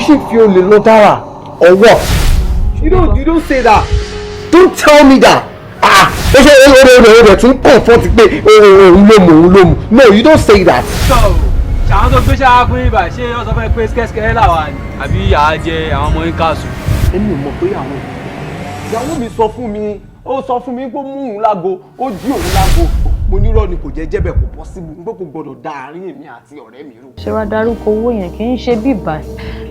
ṣe fi olè lọ dára or what? You don't say that. Don't tell me that. Ó ṣe ó tún comfort pé òun ló mú. No, you don't say that. So, ṣàwọn tó gbé ṣáà fún ibà ṣé ó sọ fún ẹ pé skẹ́skẹ́ làwà ni àbí ìyá jẹ àwọn ọmọ yín káàsù. Èmi ò mọ̀ pé ìyàwó mi sọ fún mi, ó sọ fún mi pé ó mú òun lágo, ó jí òun lágo. Mo nírọ́ ni kò jẹ́bẹ̀ kò possible pé kò gbọdọ̀ dá àárín èmi àti ọ̀rẹ́ mi rú. Ṣé wàá dárúkọ owó yẹn kì í ṣe bíbà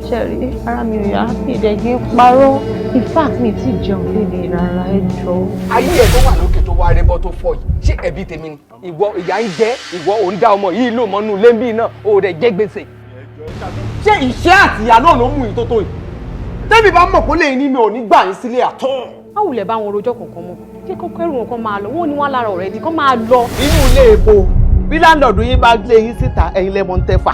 ṣe rí ara mi ò yá mi dẹ̀ kí n parọ́ in fact mi ti jẹun léde rárá ẹ jọ. Ayé ẹ̀ tó wà lókè tó wá rẹ́bọ́ tó fọ́ yìí ṣé ẹbí tèmi ni ìwọ ìyá ń jẹ́ ìwọ òun dá ọmọ yìí lò mọ́nú lẹ́ńbì náà ó rẹ̀ jẹ́ gbèsè. Ṣé ìṣẹ́ àtìyà náà ló mú ìtótó yìí? Tẹ́mi bá mọ̀ kó lè ní mi ò ní gbà yín sílé àtọ́. Báwo lẹ bá wọn rojọ́ kankan mọ́? Kí kókó ẹrù wọn kan máa lọ, wọ́n ní wọ́n lára ọ̀rẹ́ di kán máa lọ. Inú ilé epo bí láńlọ́ọ̀dù yín bá lé yín síta ẹ̀yin lẹ́mọ̀ ń tẹ́fà.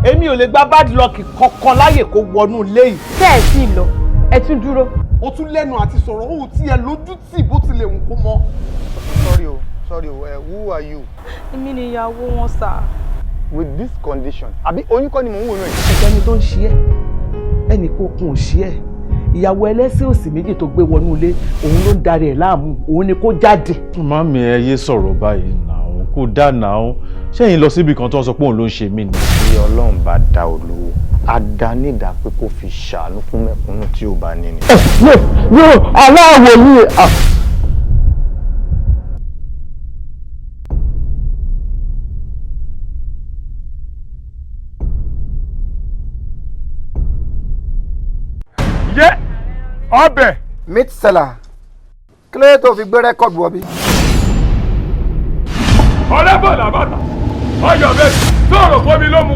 Èmi ò lè gba bad luck kankan láyè kó wọnú ilé yìí. Tẹ́ ẹ̀ sì lọ, ẹ tún dúró. O tún lẹ́nu àti sọ̀rọ̀ ó tí ẹ lójú tì bó tilẹ̀ ń kó mọ́. Sorry o, who are you? Èmi ni ìyàwó wọn sà. With this condition, àbí oyún kọ́ ni mò ń wò náà. Ẹni tó ń ṣe ẹ́, ẹnì kò ṣe ẹ́. Ìyàwó ẹlẹ́sìn òsì méjì tó gbé wọnú ilé òun ló ń darí ẹ̀ láàmú òun ni kó jáde. Màmí ẹ yé sọ̀rọ̀ báyìí náà kó dá náà ṣẹ́yìn lọ síbi kan tó ń sọ pé òun ló ń ṣe mí ni. Bí Ọlọ́run bá dá olówó á dá nídàá pé kó fi ṣàánú fún mẹ̀kúnnù tí ò bá ní ni. No, aláwọ̀ mi. Ọbẹ̀. Meat seller. Kí ló dé tó fi gbé rẹ́kọ̀dù wọ bí? Ọlẹ́bọ̀ làbàtà, ọyọ̀ bẹ́ẹ̀ sọ̀rọ̀ fún mi ló mú.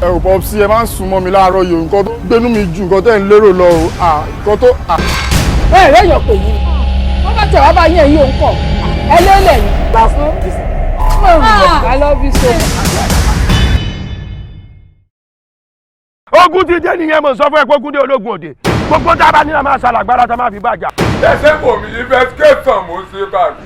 Ẹ ò bọ́ sí ẹ máa ń sún mọ́ mi láàárọ̀ yìí nǹkan tó gbénú mi ju nǹkan tẹ́ ń lérò lọ o. Nǹkan tó. Ẹ rẹ̀ yọ̀ pé yín. Wọ́n bá tẹ̀ wá bá yín èyí òun kọ̀. Ẹ lélẹ̀ yín. Gbà fún. I love you so much. Ogun ti dé nìyẹn mo sọ fún ẹ pé ogun dé ológun òde gbogbo tá a bá ní la máa ṣàlàgbára tá a máa fi bàjá. ẹsẹ̀ kò mí investigation mo ṣe báyìí.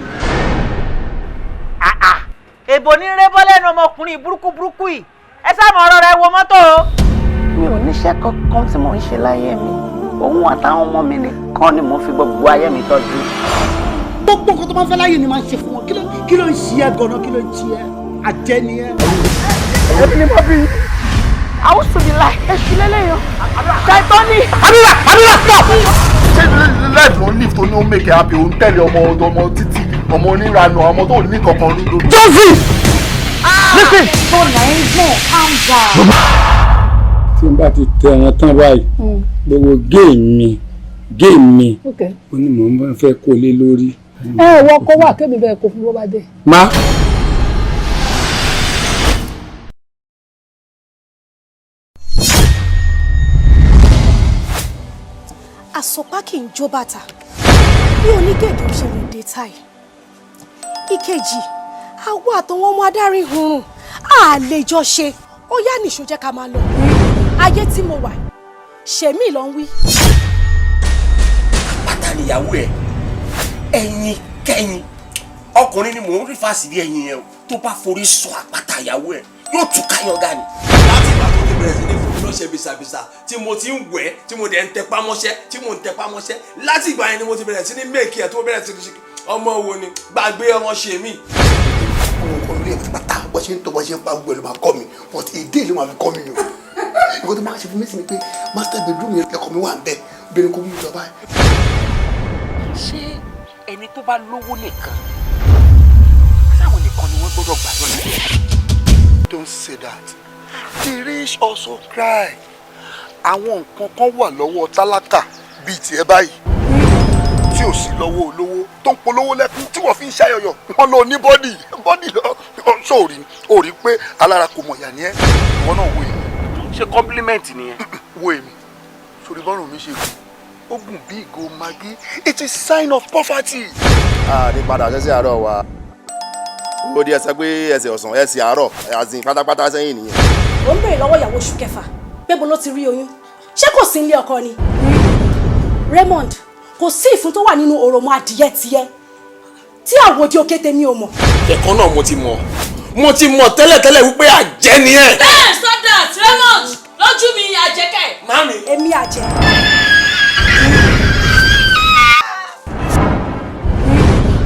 èbò ní rébọ́ lẹ́nu ọmọkùnrin burúkú yìí ẹ sáàmù ọ̀rọ̀ rẹ wo mọ́tò o. Mi ò níṣẹ́ kankan tí mò ń ṣe láyé mi òun àtàwọn ọmọ mi nìkan ni mo fi gbogbo ayé mi tọ́jú. Gbogbo nǹkan tó máa ń fẹ́ láyé ni máa ń ṣe fún wọn kí ló ń ṣe ẹ́ gan-an kí ló ń ṣe ẹ́ àjẹ́ ni ẹ́. Èmi ni mo bí. Àwọn sùnmí láì ẹ̀sùn lélẹ́yọ̀. Ṣàìtọ́ni. Àdúrà stop. Ṣé life ló ń live tó ní ó make it happy òun tẹ̀lé ọmọ títí ọmọ onírànù ọmọ tó ní kankan ní lójú. Joseph! Listen! So nice, calm down. Tí n bá ti tẹ ẹran tán báyìí, gbogbo géè mi, ó ní mò ń fẹ́ kó lé lórí. Wọ́n kó wà kébì bẹ́ẹ̀ kó fún bó bá dé. Má. Àsopá kì í jó bàtà bí onígègé ṣe lè dé táì. Ìkejì àwọ̀ àtọwọ́n ọmọ adarí hurun a lè jọ ṣe ó yá nìṣó jẹ́ ká máa lọ. Ayé tí mo wà ṣèmí ló ń wí. Àpáta níyàwó ẹ ẹyin kẹyin ọkùnrin ni mò ń rí fásitì ẹyin yẹn tó bá forí sọ àpáta ìyàwó ẹ yóò tún káyọ̀gá ni. Láti ìgbà tó ti bẹ̀rẹ̀ sí ní fún mi lọ́sẹ̀ bisabisa tí mo ti ń wẹ̀ tí mo dẹ̀ ń tẹpá mọ́ṣẹ́ láti ìgbà yẹn ni mo ti bẹ̀rẹ̀ sí ní méèkì ẹ̀ tó bẹ̀rẹ̀ sí ní ṣe ọmọ wo ni gbàgbé ọmọ ṣe mí. Ọmọ ilé ẹ̀ pátá bọ́ ṣe ń tọ́ bọ́ ṣe ń pa gbogbo ẹ̀ ló máa kọ́ mi but èdè ló máa fi kọ́ mi o. Ìgbà tó máa ṣe fún mi sí ni pé master bedroom yẹn ẹ̀kọ́ mi wà ń bẹ̀ obìnrin kò mú mi lọ báyìí. Ṣé ẹni tó bá lówó nìkan sáwọn nìkan ni wọ́n gbọ́dọ̀ gbà lọ́nà? Don't say that. The rich also cry. Àwọn nǹkan kan wà lọ́wọ́ tálákà bíi tiẹ̀ báyìí tí ò sí lọ́wọ́ olówó tó ń polówó lẹ́kún tí wọ́n fi ń ṣàyọyọ̀ wọ́n lọ ní bọ́dì lọ sóòrì ó rí pé alára kò mọ̀ yà ní ẹ́ ìwọ náà wo èmi. Ṣé compliment nìyẹn? Wo èmi sórí bọ́rùn mi ṣe kù ó gùn bí ìgò magí it is sign of poverty. Ní padà ṣẹ́ṣẹ́ àárọ̀ wa ó di ẹsẹ̀ pé ẹsẹ̀ ọ̀sán ẹsẹ̀ àárọ̀ àzìn pátápátá sẹ́yìn nìyẹn. Ó ń béèrè lọ́wọ́ ìyàwó oṣù kẹfà pé bó ló ti rí oyún ṣé kò sí ilé ọkọ ni. Raymond kò sí ìfun tó wà nínú òròmọ adìyẹ tiẹ̀ tí àwòdì òkété mi ò mọ̀. Ẹ̀kan náà mo ti mọ̀ tẹ́lẹ̀tẹ́lẹ̀ wípé àjẹ́ ni ẹ̀. Stop that, Raymond. àjẹ́.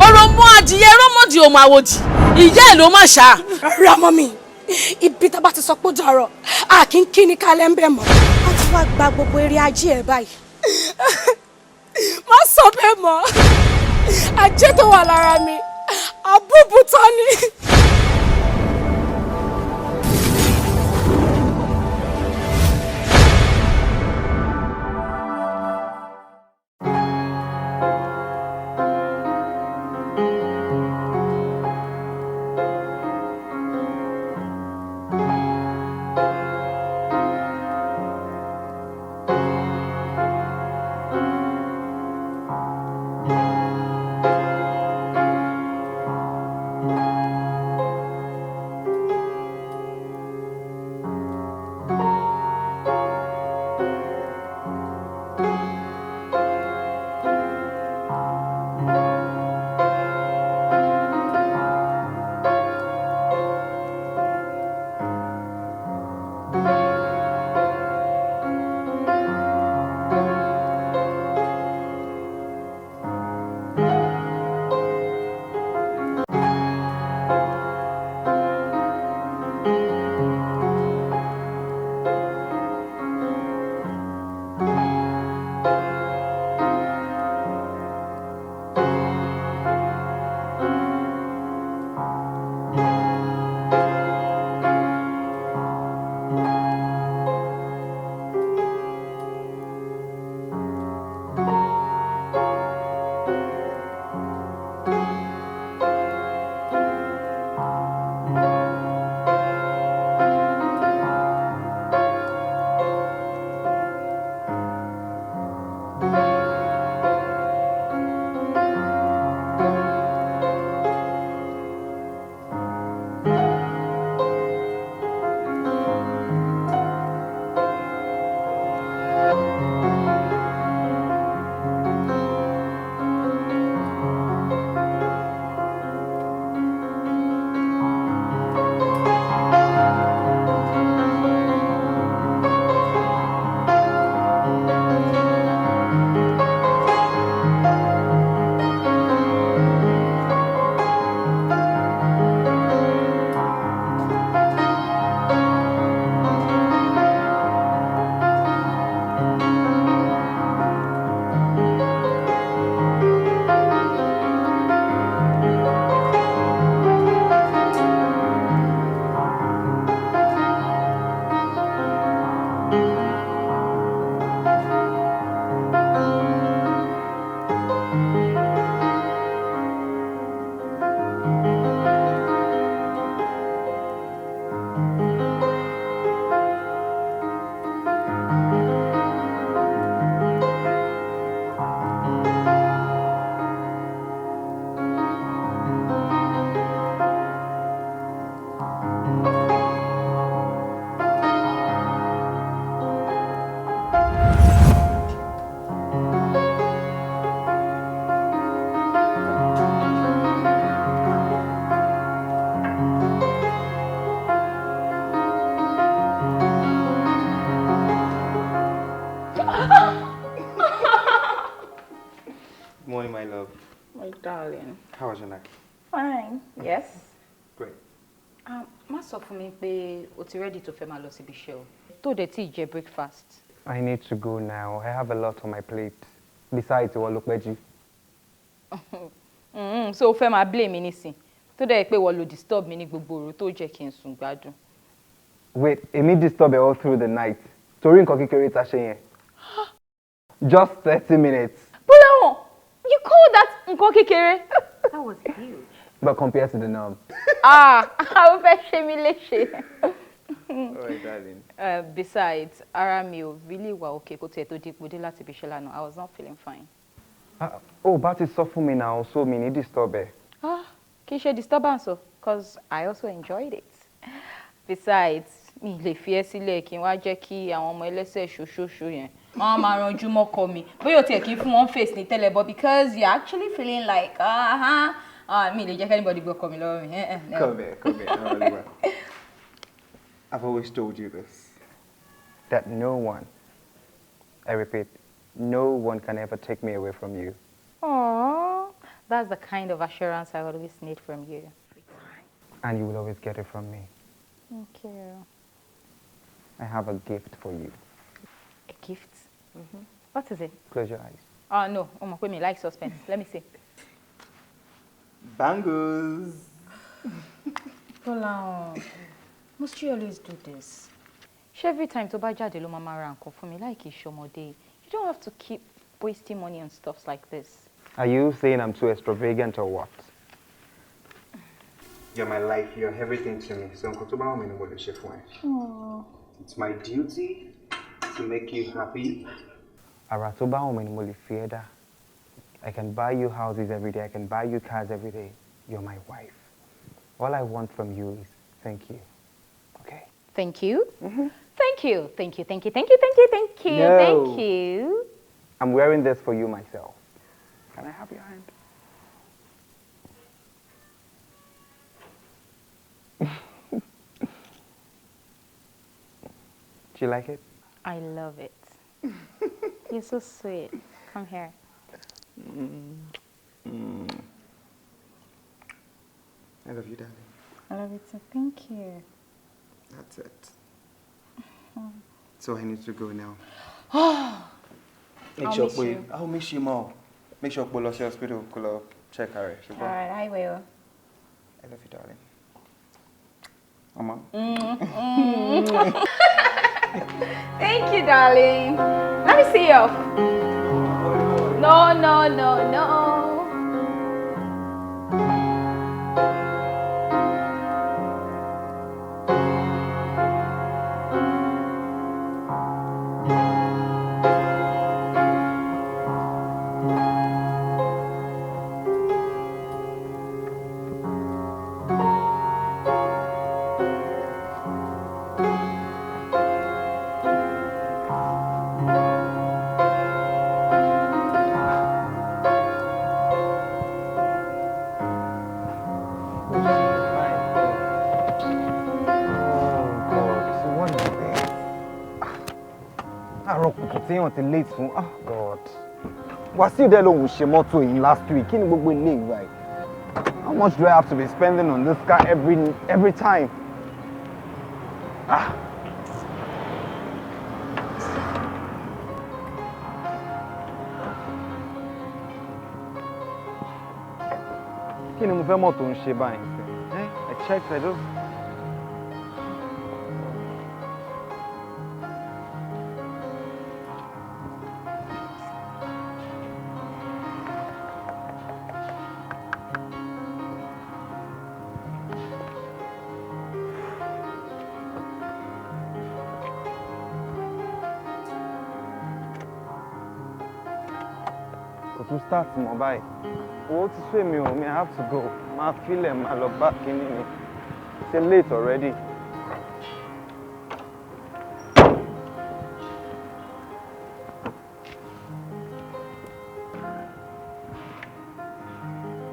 ọ̀rọ̀ mọ́ adìyẹ rọ́mọdì òmò àwòdì ìyá ẹ̀ ló má ṣá. Rámọ́ mi ibi tá a bá ti sọ pé ó dàrọ̀ a kì í kí ni kálẹ̀ ń bẹ̀ mọ́ a ti wá gba gbogbo eré ajé ẹ̀ báyìí. Má sọ bẹ́ẹ̀ mọ́ ajé tó wà lára mi àbúbùtọ́ ni. Morning, my love. My darling. How was your night? Fine. Yes. Great. Má sọ fún mi pé o ti ready to fẹ́ máa lọ síbi iṣẹ́ o. Tó dẹ̀ tí jẹ breakfast. I need to go now. I have a lot on my plate. Besides, ìwọ ló pẹ́ jí. So o fẹ́ máa blame mi nísìn. Tó dẹ̀ pé ìwọ ló disturb mi ní gbogbo òru tó jẹ́ kí n sùn gbádùn. Wait, èmi disturb all through the night. Torí nǹkan kékeré tá ṣe yẹn. Just 30 minutes. Bọ́láwọ̀n, you call that nǹkan kékeré? That was huge. But compared to the norm. Ó fẹ́ ṣe mí léṣe. All right, darling. Besides, ara mi ò really wà okay kó tiẹ̀ tó dípò dé láti ibi iṣẹ́ lánàá. I was not feeling fine. Bá ti sọ fún mi now, so mi ní disturb ẹ. Kì í ṣe disturbance o, because I also enjoyed it. Besides, mi lè fi ẹ́ sílẹ̀ kí n wá jẹ́ kí àwọn ọmọ ẹlẹ́sẹ̀ ṣoṣooṣo yẹn wọ́n máa ranjú mọ́kọ mi. Bóyá o tiẹ̀ kí n fún wọn face ní tẹ́lẹ̀, but because you're actually feeling like, mi lè jẹ́ kí anybody gbọ́kọ mi lọ́wọ́ mi. Come here. I've always told you this. That no one I repeat, no one can ever take me away from you. Aww, that's the kind of assurance I always need from you. And you will always get it from me. Thank you. I have a gift for you. A gift? What is it? Close your eyes. Oh no, me like suspense. Let me see. Bangles. Shola, must you always do this? Every time to buy jade lo mama ra nkan for me like ishomode. You don't have to keep wasting money on stuff like this. Are you saying I'm too extravagant or what? You're my life, you're everything to me. So it's my duty to make you happy. I can buy you houses every day, I can buy you cars every day. You're my wife. All I want from you is thank you. Okay? Thank you? Thank you. Thank you. Thank you. Thank you. Thank you. Thank you. No. Thank you. I'm wearing this for you myself. Can I have your hand? Do you like it? I love it. You're so sweet. Come here. I love you, darling. I love you too. Thank you. That's it. So I need to go now. I'll miss you. I'll miss you more. Make sure we'll go to the hospital, we'll check her. All right, I will. I love you, darling. Mama. Thank you, darling. Let me see you. No, no, no, no. Late fún God. Wasiu dẹ̀ lòun ṣe mọ́tò yìí last week. Kí ni gbogbo ilé ìwà yìí? How much do I have to be spending on this car every time? Kí ni mo fẹ́ mọ́tò ń ṣe báyìí? I checked, I just... To start more by what to say me I have to go. My feeling my love back in it. It's late already. I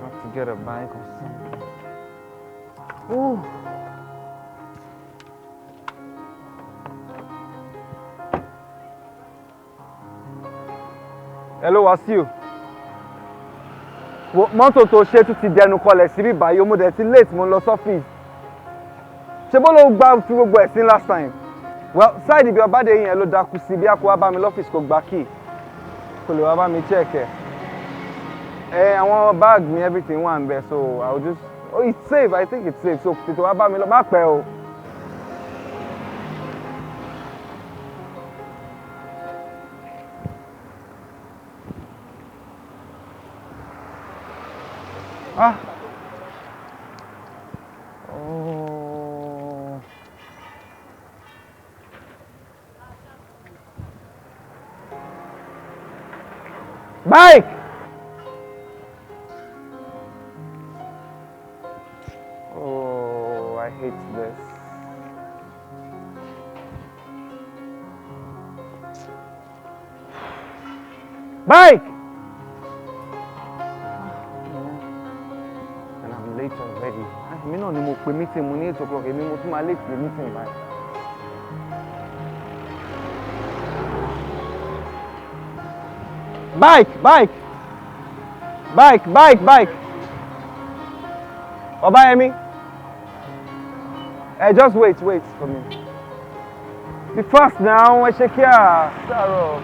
have to get a bike or something. Oh. Hello, Wasiu. Mọ́tò tó ṣe tún ti dẹnu kọlẹ̀ síbí báyìí mo dẹ̀ ti late mo lọ sọ́fíìsì. Ṣé bó ló gbá fi gbogbo ẹ̀sìn last time? Well, side ibi ọbádé yẹn ló dákú sí bí a kò wá bá mi lọ́fíìsì kò gbá key. Kò lè wá bá mi check ẹ̀. Àwọn bag mi everything wà ń bẹ̀ so I will just... Oh, it's safe. I think it's safe. So tètè wá bá mi lọ má pẹ́ o. Oh. Bike! Oh, I hate this. Bike! Late already. Me no ni mo pe meeting mo ní 8 o'clock. Èmi mo tún máa late the meeting báyìí. Bike. Obayemi. Just wait for me. Be fast now, Shekia. Sorrow.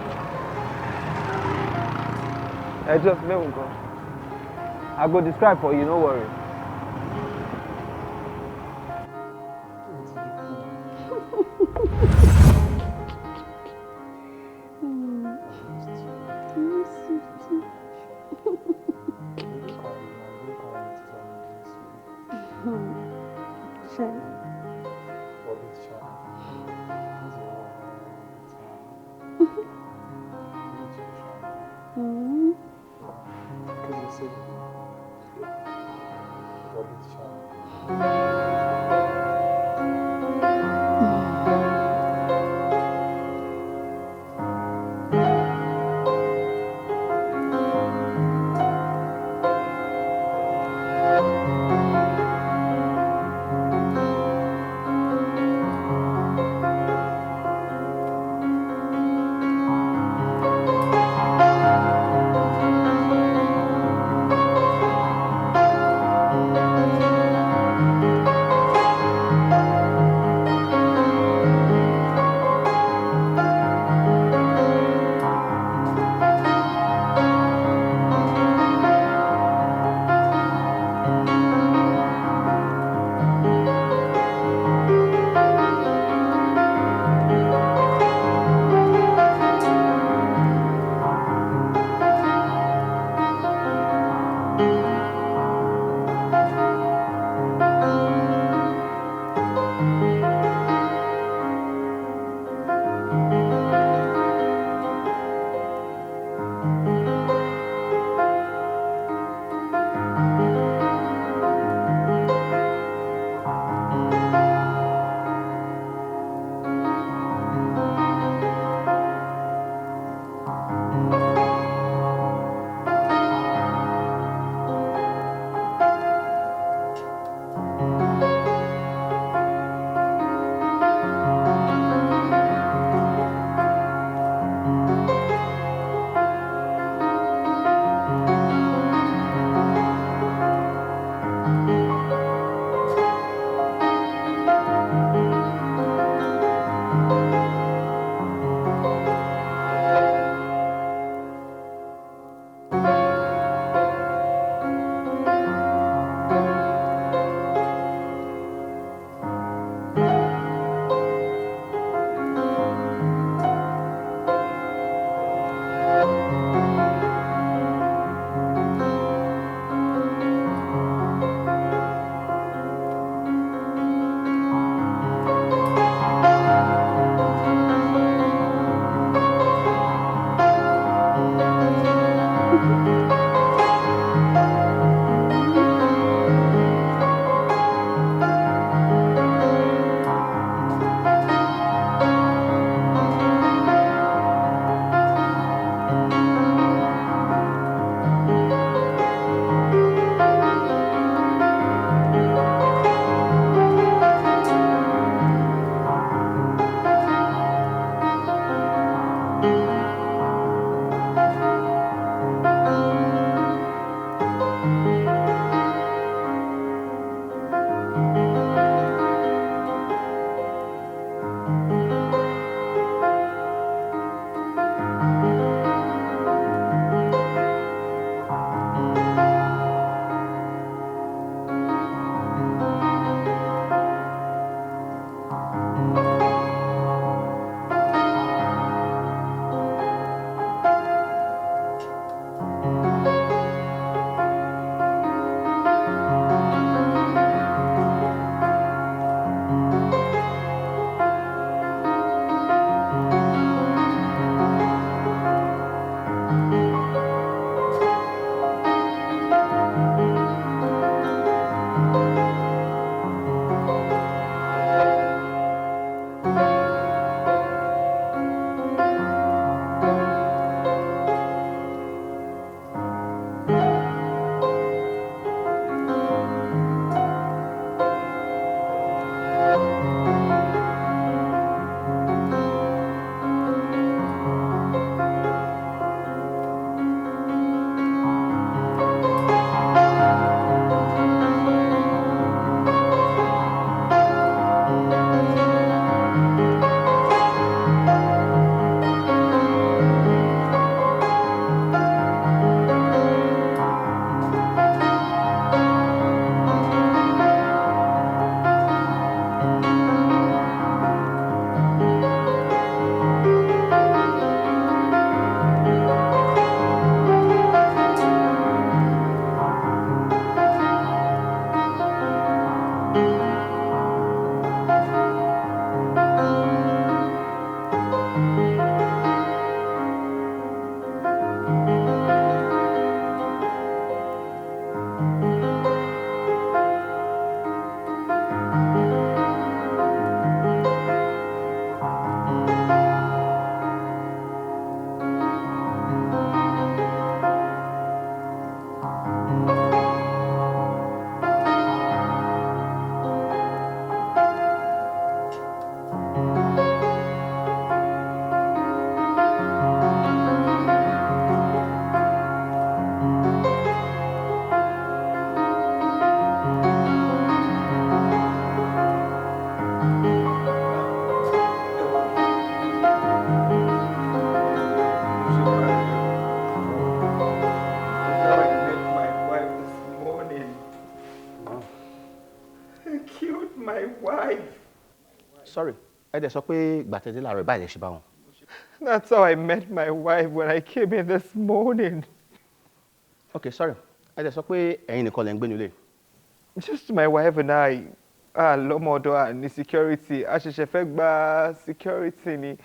Just let me go. I go describe for you, no worry. sorry. Ẹ dẹ̀ sọ pé gbàtẹ́dé láàárọ̀ báyìí lè ṣe bá wọn. That's how I met my wife when I came in this morning. Okay, sorry. Ẹ dẹ̀ sọ pé ẹ̀yin nìkan lẹ ń gbé nílé. Just my wife and I. Lọ́mọdọ̀ ní security. A ṣẹ̀ṣẹ̀ fẹ́ gba security ni.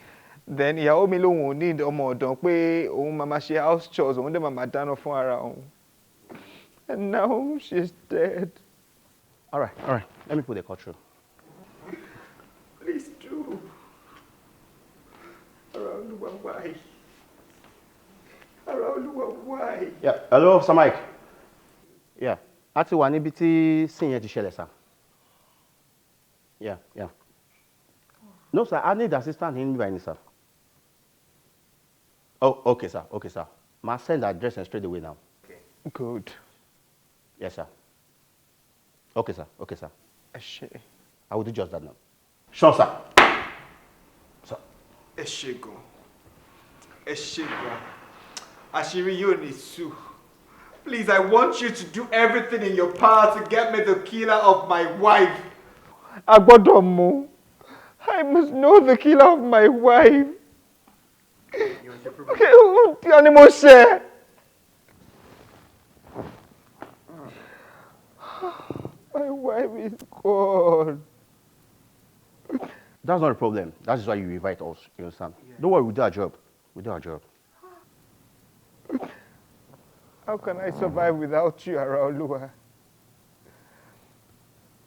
Then ìyàwó mi lòun ò ní ọmọ ọ̀dọ̀ pé òun máa ṣe house chores, òun dẹ̀ máa dáná fún ara òun. And now she's dead. All right. Let me put the call through. Please do. Why? Yeah. Hello, Sir Mike. Yeah. A ti wà níbi tí sin yẹn ti ṣẹlẹ̀, sir. Yeah. No, sir. I need assistance in by sir. Oh, okay, sir. I'll send the address and straight away now. Okay. Good. Yes, sir. Okay, sir. I will do just that now. Sure, sir. Ẹ ṣé gan. Àṣírí yóò ní tú. Please, I want you to do everything in your power to get me the killer of my wife. A gbọ́dọ̀ mọ̀. I must know the killer of my wife. Kí ni mo ṣe? My wife is gone. That's not a problem. That is why you invite us. You understand? Yeah. Don't worry, we'll do our job. How can I survive without you, Araoluwa?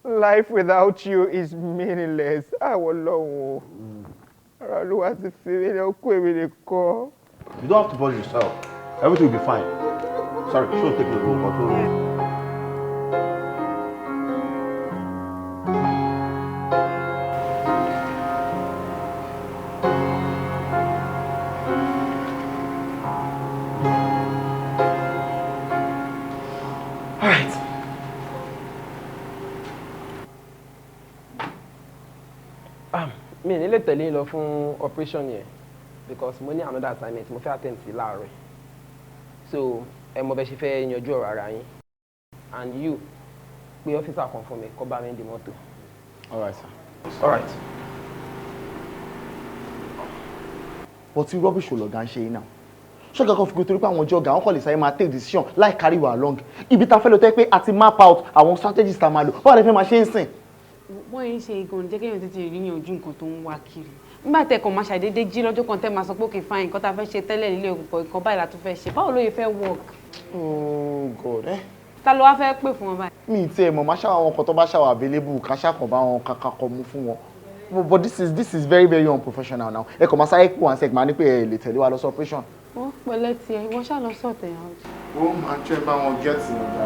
Life without you is meaningless. Araoluwa ti fi mí lọ kú èmi nìkan. You don't have to bother yourself. Everything will be fine. Sorry, should take the room control. Mi ní lè tẹ̀lé lọ fún operation yẹn because mo ní another assignment mo fẹ́ attend sí láàárọ̀. So ẹ mọ bẹ ṣe fẹ́ yanjú ọ̀rọ̀ ara yín and you pé ọ́fíìsà kan fún mi kó bá mi di mọ́tò. All right, sir. All right. But tí rubbish wo lọ̀gá ń ṣe yín náà? Ṣọ́gà kan fi gbé torí pé àwọn ọjọ́ ọ̀gá wọn kàn lè sáré máa take decision láì carry wa along. Ibi tá a fẹ́ lọ tẹ́ pé a ti map out àwọn strategies tá a máa lò. Báwo lẹ fẹ́ máa ṣe ń sìn? Wọ́n yín ṣe ìgàn jẹ́ kéèyàn tètè rí yàn ojú nǹkan tó ń wá kiri. Nígbà tẹ́ kàn máa ṣàdédé jí lọ́jọ́ kan tẹ́ máa sọ pé òkè fine nǹkan tá a fẹ́ ṣe tẹ́lẹ̀ nílé òkùnkọ̀ nǹkan báyìí la tún fẹ́ ṣe. Báwo ló yẹ fẹ́ work? Oh God, Ta ló wá fẹ́ pè fún wọn báyìí? Mi ti ẹ̀ mọ̀ máa ṣàwọn ọkọ̀ tó bá ṣàwọ̀ available ká ṣàkàn bá wọn kakọ̀ mú fún wọn. But this is very very unprofessional now. Ẹ kàn máa sáré kú wọn sẹ́gbà ní pé ẹ lè tẹ̀lé wa lọ sí operation. Wọ́n pẹ̀lẹ́ tiẹ̀, wọ́n ṣá lọ sọ̀tẹ̀ yàn. Ó máa tẹ́ bá wọn gẹ́ẹ̀tì nígbà.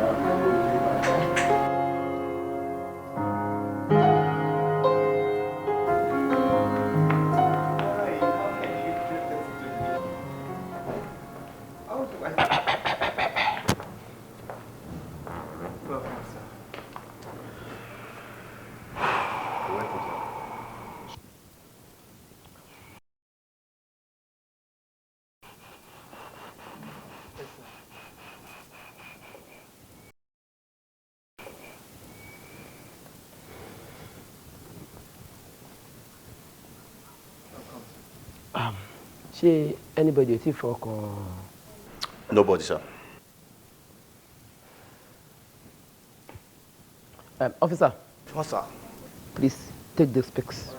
Ṣé anybody ò tí fọkàn? Nobody, sir. Officer. Yes, sir. Please take these pics.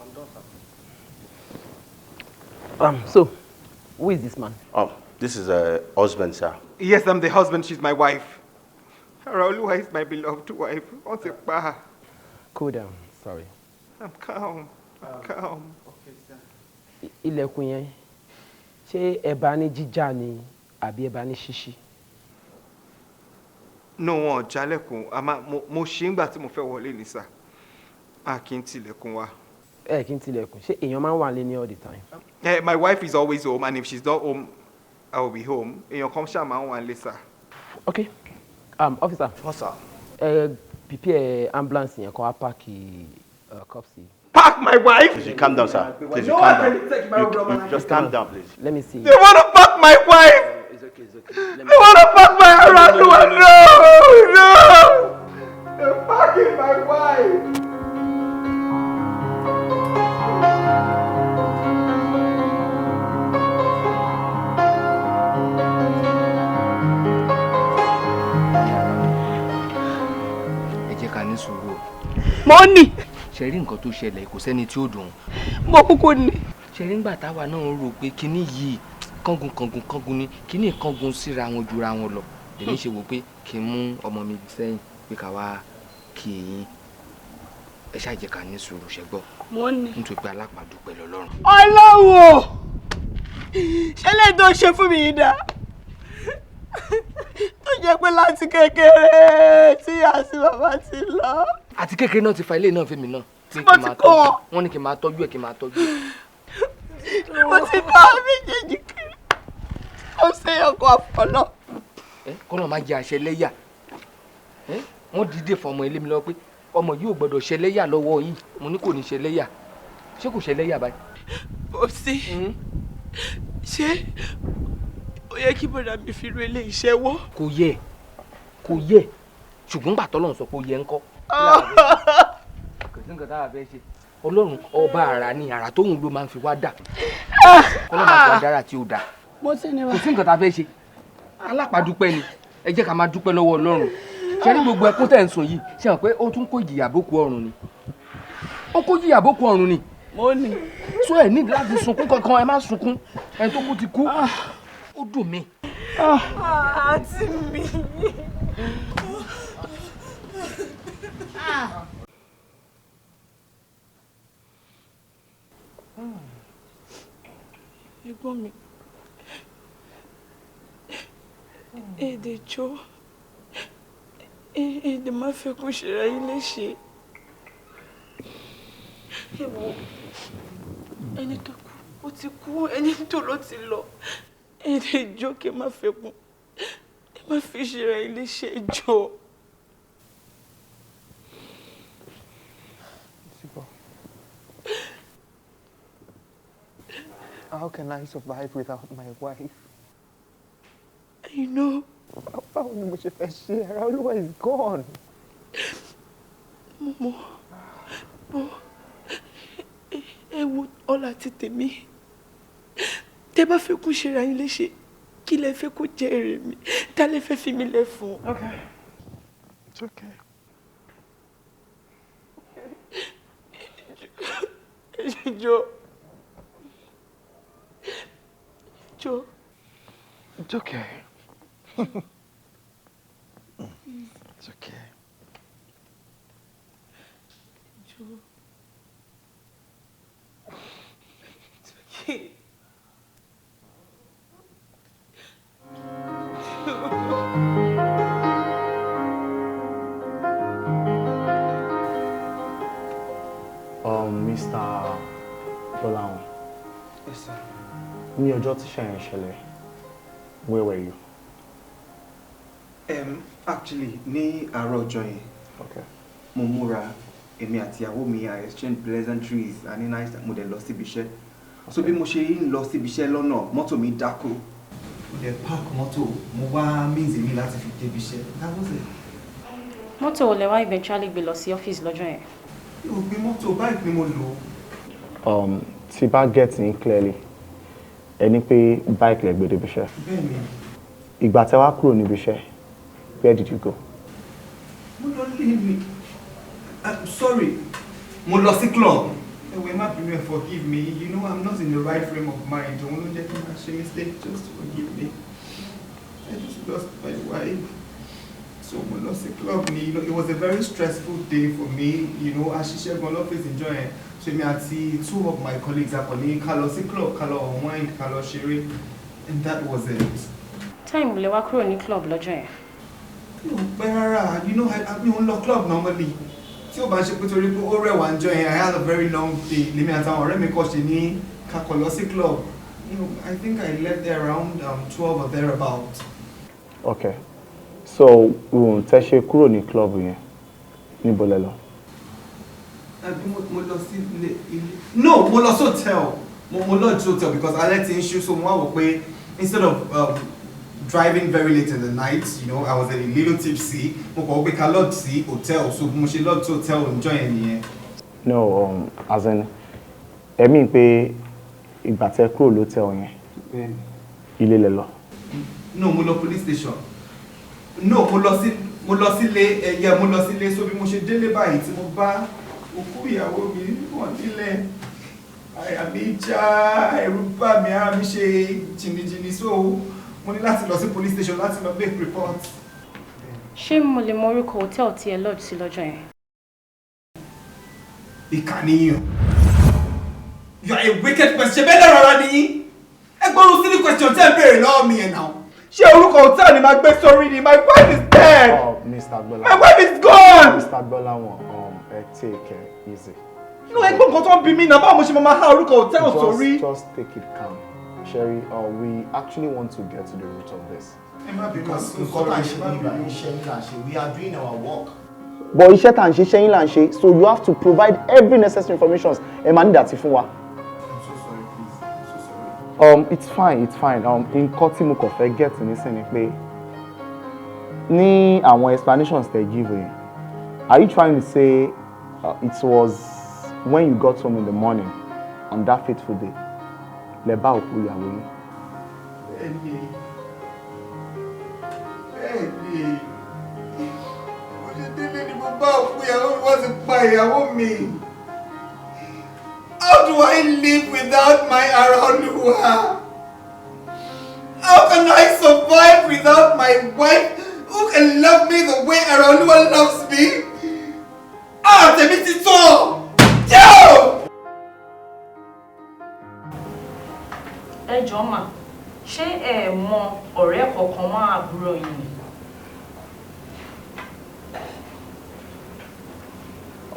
I'm done, sir. So, who is this man? This is a husband, sir. Yes, I'm the husband. She's my wife. Araoluwa is my beloved wife. What's it, pa? Cool down. Sorry. I'm calm. Okay, sir. Ilẹ̀kùn yẹn, ṣé ẹ bá ní jíjà ni àbí ẹ bá ní ṣíṣí? No, wọn jálẹ̀kùn. Mo ṣe ńgbà tí mo fẹ́ wọlé ni sir. A kì í tilẹ̀kùn wa. Ẹ kì í tilẹ̀kùn. Ṣé èèyàn máa ń wà lé all the time? My wife is always home, and if she's not home, I will be home. Èèyàn kan ṣáà máa ń wà lé sir. Okay. Officer. Yes, sir. Prepare ambulance yẹn kó wá páàkì cops yìí. pack my wife? Please, you calm down, sir. Please, you No, calm I down. can take my brother. You just calm down, please. Let me see. They want to pack my wife. It's okay. They want to pack my husband. No. They're packing my wife. Ní sùúrù. Mo ní. Ṣé rí nǹkan tó ṣẹlẹ̀ kò sẹ́ni tí ó dùn. Mo kúkú ní. Ṣé rí ńgbà táwa náà ń rò pé kíní yìí kángun ni kíní kángun síra wọn jura wọn lọ. Èmi ṣe wò pé kí n mú ọmọ mi sẹ́yìn pé ká wá kí yín. Ẹ ṣáà jẹ́ ká ní sùúrù ṣẹ́gbọ́. Mo ní. Nítorí pé alápàdúpẹ́ lọ́lọ́run. Ọlọ́run ṣé lè tó ṣe fún mi yìí dá? Tó jẹ́ pé láti kékeré tí àti bàbá ti lọ. Àti kékeré náà ti fa ilé náà fún mi náà. Tí mo ti kó wọn. Wọ́n ní kí n máa tọ́jú ẹ̀. Mo ti bá méjèèjì kiri. Ó ṣe ọkọ̀ àfọ̀nà. Kọ́nà máa jẹ àṣẹ lẹ́yà. Wọ́n dìde fún ọmọ ilé mi lọ pé ọmọ yìí ò gbọ́dọ̀ ṣe lẹ́yà lọ́wọ́ yìí. Mo ní kò ní ṣe lẹ́yà. Ṣé kò ṣe lẹ́yà báyìí? Bó sí. Ṣé ó yẹ kí bọ̀dà mi fi ru ilé iṣẹ́ wọ́? Kò yẹ ṣùgbọ́n gbà tọ́lọ́run sọ pé ó yẹ ń kọ́. Kò sí nǹkan táwa fẹ́ ṣe. Ọlọ́run ọba àrà ni àrà tóun ló máa ń fi wá dà. Ọlọ́run máa fi wá dára tí ó dà. Mo ti ní wa. Kò sí nǹkan tá a fẹ́ ṣe. Alápàdúpẹ́ ni ẹ jẹ́ ká máa dúpẹ́ lọ́wọ́ Ọlọ́run. Ṣé ní gbogbo ẹkún tẹ̀ ń sùn yìí ṣe hàn pé ó tún kó ìjìyà bókú ọ̀run ni. Ó kó ìjìyà bókú ọ̀run ni. Mo ní. So ẹ ní láti sunkún kankan ẹ má sunkún ẹni tó kú ti kú. Ó dùn mí. Àǹtí mi. Ẹ̀gbọ́n mi, èdè jọ, èdè má fẹ́ kún ṣera yín léṣe. Ẹni tó kú, ó ti kú, ẹni tó lọ ti lọ. Èdè jọ kí ẹ má fẹ́ kún, ẹ má fi ṣera yín léṣe jọ. How can I survive without my wife? I know. Báwo ni mo ṣe fẹ́ ṣe? Ara Olúwa is gone. Mo ẹ wo ọlá ti tèmi. Tẹ́ bá fẹ́ kó ṣe ra yín léṣe, kí lẹ fẹ́ kó jẹ́ èrè mi? Ta lẹ fẹ́ fi mi lẹ̀ fún? Okay. It's okay. Joe. It's okay. It's okay. Joe. It's okay. Mr. Olaun. Yes, sir. Ní ọjọ́ tí ṣẹ̀yìn ṣẹlẹ̀, where were you? Actually, ní àárọ̀ ọjọ́ yẹn. Okay. Mo múra, èmi àti ìyàwó mi I exchange pleasantries and ní nice mo dẹ̀ lọ síbi iṣẹ́. So bí mo ṣe ń lọ síbi iṣẹ́ lọ́nà, mọ́tò mi dákú. Mo dẹ̀ park mọ́tò, mo wá means mi láti fi débi iṣẹ́. That was it. Mọ́tò wo lẹ wá eventually gbé lọ sí ọ́fíìsì lọ́jọ́ yẹn? Mi ò gbé mọ́tò, bike ni mo lò. Tí bá get in clearly, ẹni pé bike lẹ gbé débi iṣẹ́. Bẹ́ẹ̀ni. Ìgbà tẹ́ wá kúrò níbi iṣẹ́, where did you go? Mo lọ lé mi. I'm sorry. Mo lọ sí club. Ẹ̀wẹ̀ má bínú ẹ forgive me. You know I'm not in the right frame of mind. Òun ló jẹ́ kí n máa ṣe mistake. Just forgive me. I just lost my wife. So mo lọ sí club ni. You know, it was a very stressful day for me. You know, àṣìṣe gan lọ́fíìsì enjoy ẹ̀. So èmi àti two of my colleagues akọni ká lọ sí club, ká lọ unwind, ká lọ ṣeré. And that was it. Time lẹ wá kúrò ní club lọ́jọ́ yẹn? No, pẹ́ rárá. You know, mi ò ń lọ club normally. Tí ó bá ṣe pé torí pé ó rẹwà ń jọ yẹn, I had a very long day. Lèmi àtàwọn ọ̀rẹ́ mi kọ́ ṣe ní kakọ̀ lọ sí club. You know, I think I left there around 12 or thereabout. Okay. So, tẹ́ ṣe kúrò ní club yẹn, níbo lẹ lọ? mo lọ sí ilé. No, mo lọ sí hotel. Mo lodge hotel because I let in shoe so mo wá wò pé instead of driving very late in the night, you know, I was a little tipsy. Mo kọ̀ pé ká lodge sí hotel, so mo ṣe lodge hotel enjoy yẹn. No, as in, I mean pé ìgbà tẹ́ kúrò l'hotel yẹn. Ilé lẹ lọ. No, mo lọ police station. No, mo lọ sílé, mo lọ sílé, so bí mo ṣe délé báyìí tí mo bá òkú ìyàwó mi wọ́n nílẹ̀. Àyà mi já, ẹ̀rù bà mí, ara mi ṣe jìnnìjìnnì, so mo ní láti lọ sí police station láti lọ make report. Ṣé mo lè mọ orúkọ hotel tí ẹ lodge sí lọ́jọ́ yẹn? Ìkànnìyàn. You are a wicked question. Bẹ́ẹ̀ náà rárá nìyí. Ẹgbọ́n silly question tẹ́ ń béèrè lọ́wọ́ mi yẹn náà. Ṣé orúkọ hotel ni máa gbé sórí ni? My wife is dead. Oh, Mr. Agbola. My wife is gone. Mr. Agbola, take it easy. No, ẹgbọ́n nǹkan tó ń bí mi náà, báwo mo ṣe máa há orúkọ hotel sórí? Just take it calm. Sherry, we actually want to get to the root of this. Because we are doing our work. But iṣẹ́ tá à ń ṣe, iṣẹ́ yín là ń ṣe, so you have to provide every necessary information. Ẹ máa ní dàtí fún wa. It's fine. Nǹkan tí mo kàn fẹ́ get nísìn ni pé ní àwọn explanations tẹ́ give yẹn, are you trying to say it was when you got home in the morning on that fateful day lẹ bá òkú ìyàwó yín? Bẹ́ẹ̀ni, mo ṣe délé ni mo bá òkú ìyàwó mi, wọ́n ti pa ìyàwó mi. How do I live without my Araoluwa? How can I survive without my wife who can love me the way Araoluwa loves me? Tèmi ti tó! Yo! Ẹ jọ̀ọ́ mà, ṣé ẹ mọ ọ̀rẹ́ kankan mọ́ àbúrò yín ni?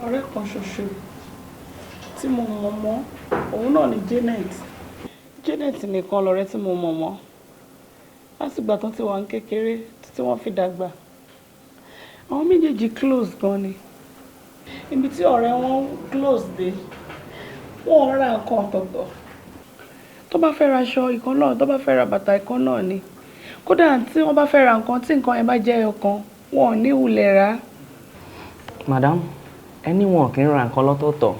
Ọ̀rẹ́ kan ṣoṣo tí mo mọ̀ mọ́ òun náà ni Janet nìkan lọ̀rẹ́ tí mo mọ̀ mọ́ látìgbà tán ti wà ní kékeré títí wọ́n fi dàgbà. Àwọn méjèèjì close gan ni. Ibi tí ọ̀rẹ́ wọn close dé wọ́n ra nǹkan ọ̀tọ̀ọ̀tọ̀. Tó bá fẹ́ ra aṣọ ìkan náà, tó bá fẹ́ ra bàtà ìkan náà ni. Kódà tí wọ́n bá fẹ́ ra nǹkan tí nǹkan yẹn bá jẹ́ ọ̀kan, wọn ò ní ìwúlẹ̀ rà. Madam, ẹni wọn kì í ra nǹkan lọ́tọ̀ọ̀tọ̀.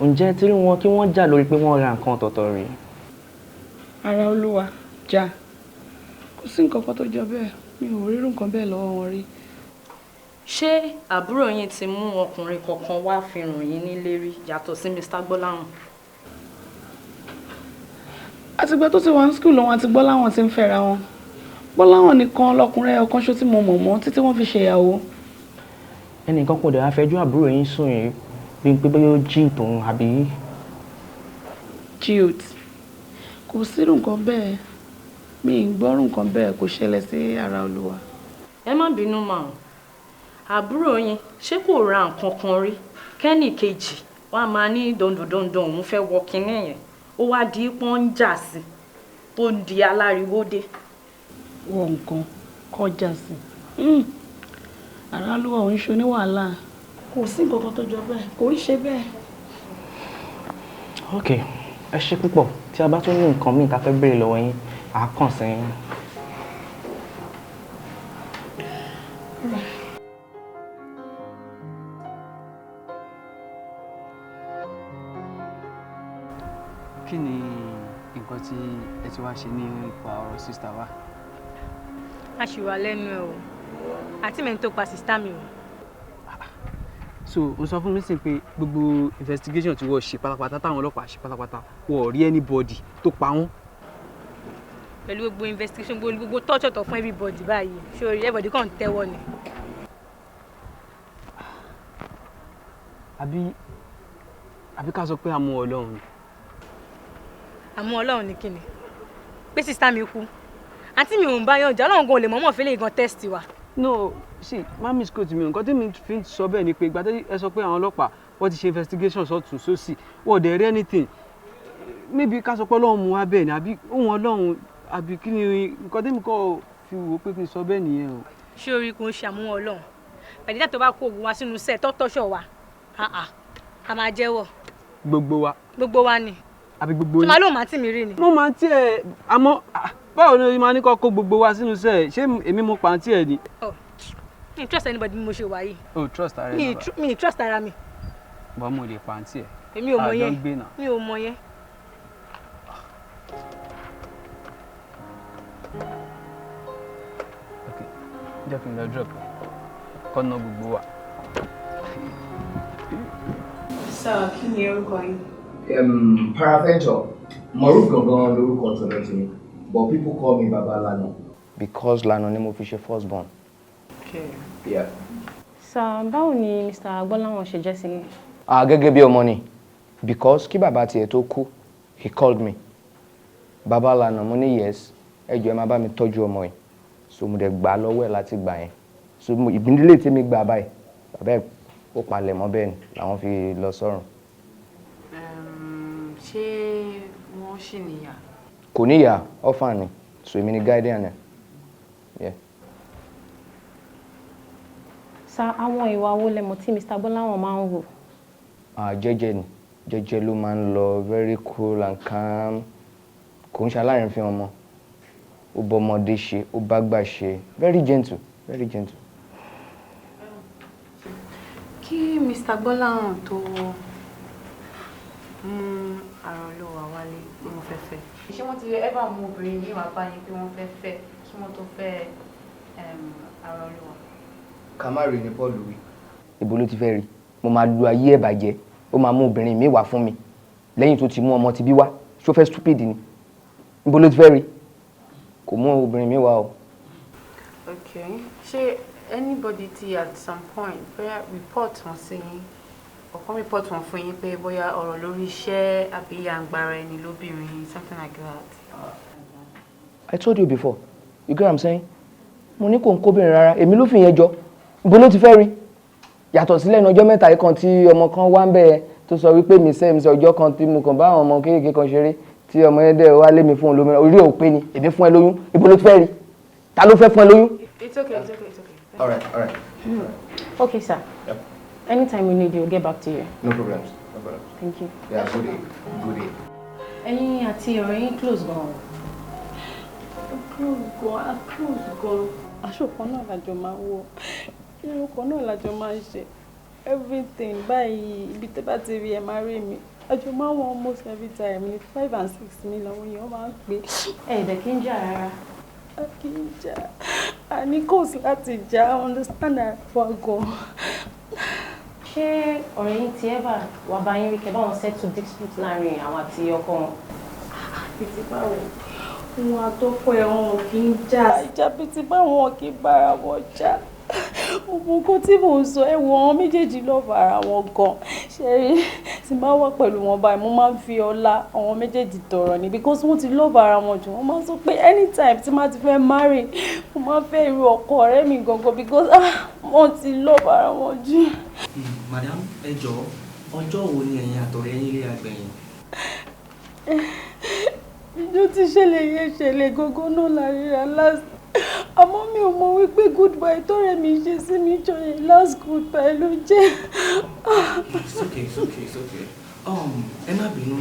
Ǹjẹ́ tí wọn kí wọ́n jà lórí pé wọ́n ra nǹkan ọ̀tọ̀ọ̀tọ̀ rí? Araoluwa jà. Kò sí nǹkan kan tó jọ bẹ́ẹ̀. Mi ò rí nǹkan bẹ́ẹ̀ lọ́wọ́ wọn rí. Ṣé àbúrò yín ti mú ọkùnrin kankan wá fi ràn yín nílé rí yàtọ̀ sí Mr. Gbọ́láhàn? Àtìgbà tó ti wà ní school lòun àti Gbọ́láhàn ti ń fẹ́ra wọn. Gbọ́láhàn nìkan lọkùnrin ọ̀kan ṣo tí mo mọ̀ mọ́ títí wọ́n fi ṣèyàwó. Ẹnìkan kò dẹ̀ afẹjọ́ àbúrò yín sùn yìí bí pé bóyá ó jí tòun àbí. Jiot kò sírù nǹkan bẹ́ẹ̀, mi ì gbọ́rù nǹkan bẹ́ẹ̀ kò ṣẹlẹ̀ sí Araoluwa. Ẹ má bínú mà ọ́, àbúrò yín ṣé kò ra nǹkan kan rí kẹ́nì kejì wọ́n á máa ní dọ̀ndọ̀dọ̀ndọ̀ òun fẹ́ wọ kinní yẹn ó wá di pọ́n ń jà sí tó ń di aláriwo dé. Wọ nǹkan kọjá sí Araoluwa òun ṣe oníwàhálà kò sí nǹkan kan tó jọ bẹ́ẹ̀ kò rí ṣe bẹ́ẹ̀. Ok, ẹ ṣé púpọ̀. Tí a bá tún ní nǹkan míì tá a fẹ́ béèrè lọ́wọ́ yín, à á kàn sí yín. Kí ni nǹkan tí ẹ ti wá ṣe nípa ọ̀rọ̀ sísítà wa? A ṣì wà lẹ́nu ẹ̀ o, àti mẹ́ni tó pa sísítà mi o. So o sọ fún mi sí pé gbogbo investigation tí wọ́n ṣe pátápátá táwọn ọlọ́pàá ṣe pátápátá wọ́n ò rí anybody tó pa wọ́n. Pẹ̀lú gbogbo investigation gbogbo torture tó fún everybody báyìí ṣé orí everybody kàn ń tẹ́wọ́ ni. Àbí ká sọ pé a mú Ọlọ́run ni. Àmú Ọlọ́run ní kíni pé sísítà mi kú àǹtí mi ò ń bá yàn jà Ọlọ́run gan ò lè mọ̀ọ́mọ̀ fẹ́lẹ́ gan test wa. No, see, mami school ti mi nǹkan tí mi fi sọ bẹ́ẹ̀ ni pé ìgbà tí ẹ sọ pé àwọn ọlọ́pàá wọ́n ti ṣe investigation sọ́tún sósì wọ́n ò dẹ̀ rí anything. Maybe ká sọ pé Ọlọ́run mú wa bẹ́ẹ̀ ni àbí ohun Ọlọ́run àbí kí ni nǹkan tí mi kọ́ fi wò pé kí n sọ bẹ́ẹ̀ nìyẹn o. Ṣé orí kò ń ṣàmú Ọlọ́run pẹ̀lú tó bá kó oògùn wa sínú sẹ́ẹ̀ tọ́tọ́ṣọ̀ wa A máa jẹ́wọ́. Gbogbo wa. Gbogbo wa ni. Àbí gbogbo yín. Ṣé máa lóun máa tì mí rí ni? Mo máa ń tí ẹ àmọ́ báwo ni o máa ní kó gbogbo wa sínú iṣẹ́ ẹ̀? Ṣé èmi mo pa àǹtí ẹ̀ ni? Mi trust anybody bí mo ṣe wà yìí. O trust ara ẹ. Mi trust ara mi. Bọ́ mo lè pa àǹtí ẹ̀. Èmi ò mọ yẹn. Mi ò mọ yẹn. Ok, jẹ́ kí n lọ drop kọ́nà gbogbo wa. Sir, kí ni orúkọ yín? Paraventure. Maruf gangan lórúkọ tọ̀dọ̀ tèmi, but people call me Baba Lana. Because Lana ni mo fi ṣe first born. Okay. Yeah. Sir, báwo ni Mr. Agbọ́láwọn ṣe jẹ́ sí? Gẹ́gẹ́ bí ọmọ ni, because kí bàbá tiẹ̀ tó kú, he called me. Baba Lana, mo ní yes, ẹ jọ̀ọ́ ẹ máa bá mi tọ́jú ọmọ yìí. So mo dẹ̀ gbà lọ́wọ́ ẹ̀ láti gbà yẹn. So ìbílẹ̀ tí mi gbà báyìí, bàbá ẹ̀ ó palẹ̀ mọ́ bẹ́ẹ̀ ni làwọn fi lọ sọ́run. Ṣé wọ́n ṣì níyà? Kò níyà, orphan ni, so èmi ni guardian ẹ̀. Yeah. Sir, àwọn ìwà wo lẹ mọ̀ tí Mr. Agbọ́láwọn máa ń wò? Jẹ́jẹ́ ni, jẹ́jẹ́ ló máa ń lọ, very cool and calm. Kò ń ṣe alárinfín ọmọ. Ó bọ́mọdé ṣe, ó bágbà ṣe, very gentle, very gentle. Kí Mr. Agbọ́láwọn tó mú Àrànlọ́wọ́ wálé pé wọ́n fẹ́ fẹ́. Ṣé wọ́n ti ever mú obìnrin ní wàá bá yín pé wọ́n fẹ́ fẹ́ kí wọ́n tó fẹ́ Àrànlọ́wọ́? Kamari ni Paul wí. Ibo ló ti fẹ́ rí? Mo máa lu ayé ẹ̀ bàjẹ́. Ó máa mú obìnrin mi wá fún mi. Lẹ́yìn tó ti mú ọmọ ti bí wá. Ṣó fẹ́ stupid ni? Ibo ló ti fẹ́ rí? Kò mú obìnrin mi wá o. Okay. Ṣé anybody ti at some point bóyá report wọn sí yín ọ̀kan report wọn fún yín pé bóyá ọ̀rọ̀ lórí iṣẹ́ àbí àǹgbára ẹni lóbìnrin something like that? I told you before. You get what I'm saying? Mo ní kò ń kóbìnrin rárá. Èmi ló fi yẹn jọ. Ibo ló ti fẹ́ rí? Yàtọ̀ sílẹ̀ ní ọjọ́ mẹ́ta yìí kan tí ọmọ kan wá ń bẹ̀ tó sọ wípé mi sẹ́ ọjọ́ kan tí mo kàn bá àwọn ọmọ kéékèèké kan ṣeré tí ọmọ yẹn dẹ̀ wá lé mi fún olómìnira orí ò pé ni èmi fún ẹ lóyún. Ibo ló ti fẹ́ rí? Ta ló fẹ́ fún ẹ lóyún? It's okay, it's okay, it's okay. All right. Okay, sir. Yep. Anytime we need you, we'll get back to you. No problems. No problems. Thank you. Yeah, good day. Good day. Ẹ̀yin àti ọ̀rẹ́ yín close gan-an. Close gan. Aṣọ kan náà lájọ máa ń wọ̀. Irun kan náà lájọ máa ń ṣe. Everything báyìí ibi tẹ́ bá ti rí ẹ máa rí mi. Àjọ máa ń wọ̀ almost every time ní 5 and 6 mi làwọn èèyàn máa ń pè. Ẹ̀ẹ́dẹ̀ kí ń jà rárá. Kí ń jà. A ní course láti jà. I understand that for gan. Ṣé ọ̀rẹ́ yín ti ever wá bá yín rí kẹ́ bá wọn settle dispute láàrin àwọn àti ọkọ wọn? Bíti báwo? Wọn àtọ́kọ ẹ̀ wọn kì í jà. Ìjà bíti báwọn kì í bára wọn jà. Gbogbo nǹkan tí mò ń sọ ẹ̀wọ̀n àwọn méjèèjì lọ́ọ̀fù ara wọn gan. Ṣé rí tí bá wà pẹ̀lú wọn báyìí mo máa ń fi ọlá àwọn méjèèjì tọrọ ni because wọ́n ti lọ́ọ̀fù ara wọn jù. Wọ́n máa ń sọ pé anytime tí má ti fẹ́ marry mo máa fẹ́ irú ọkọ ọ̀rẹ́ mi gangan because wọ́n ti lọ́ọ̀fù ara wọn jù. Madam, ẹ jọ̀ọ́, ọjọ́ wo ni ẹ̀yin àtọ̀rẹ́ yín rí àgbẹ̀yìn? Ìjọ tí ṣẹlẹ̀ gógó náà la ríra last. Àmọ́ mi ò mọ̀ wípé goodbye tọ́rẹ́ mi ṣe sí mi jọyè last goodbye ló jẹ́. It's okay. Ẹ má bínú,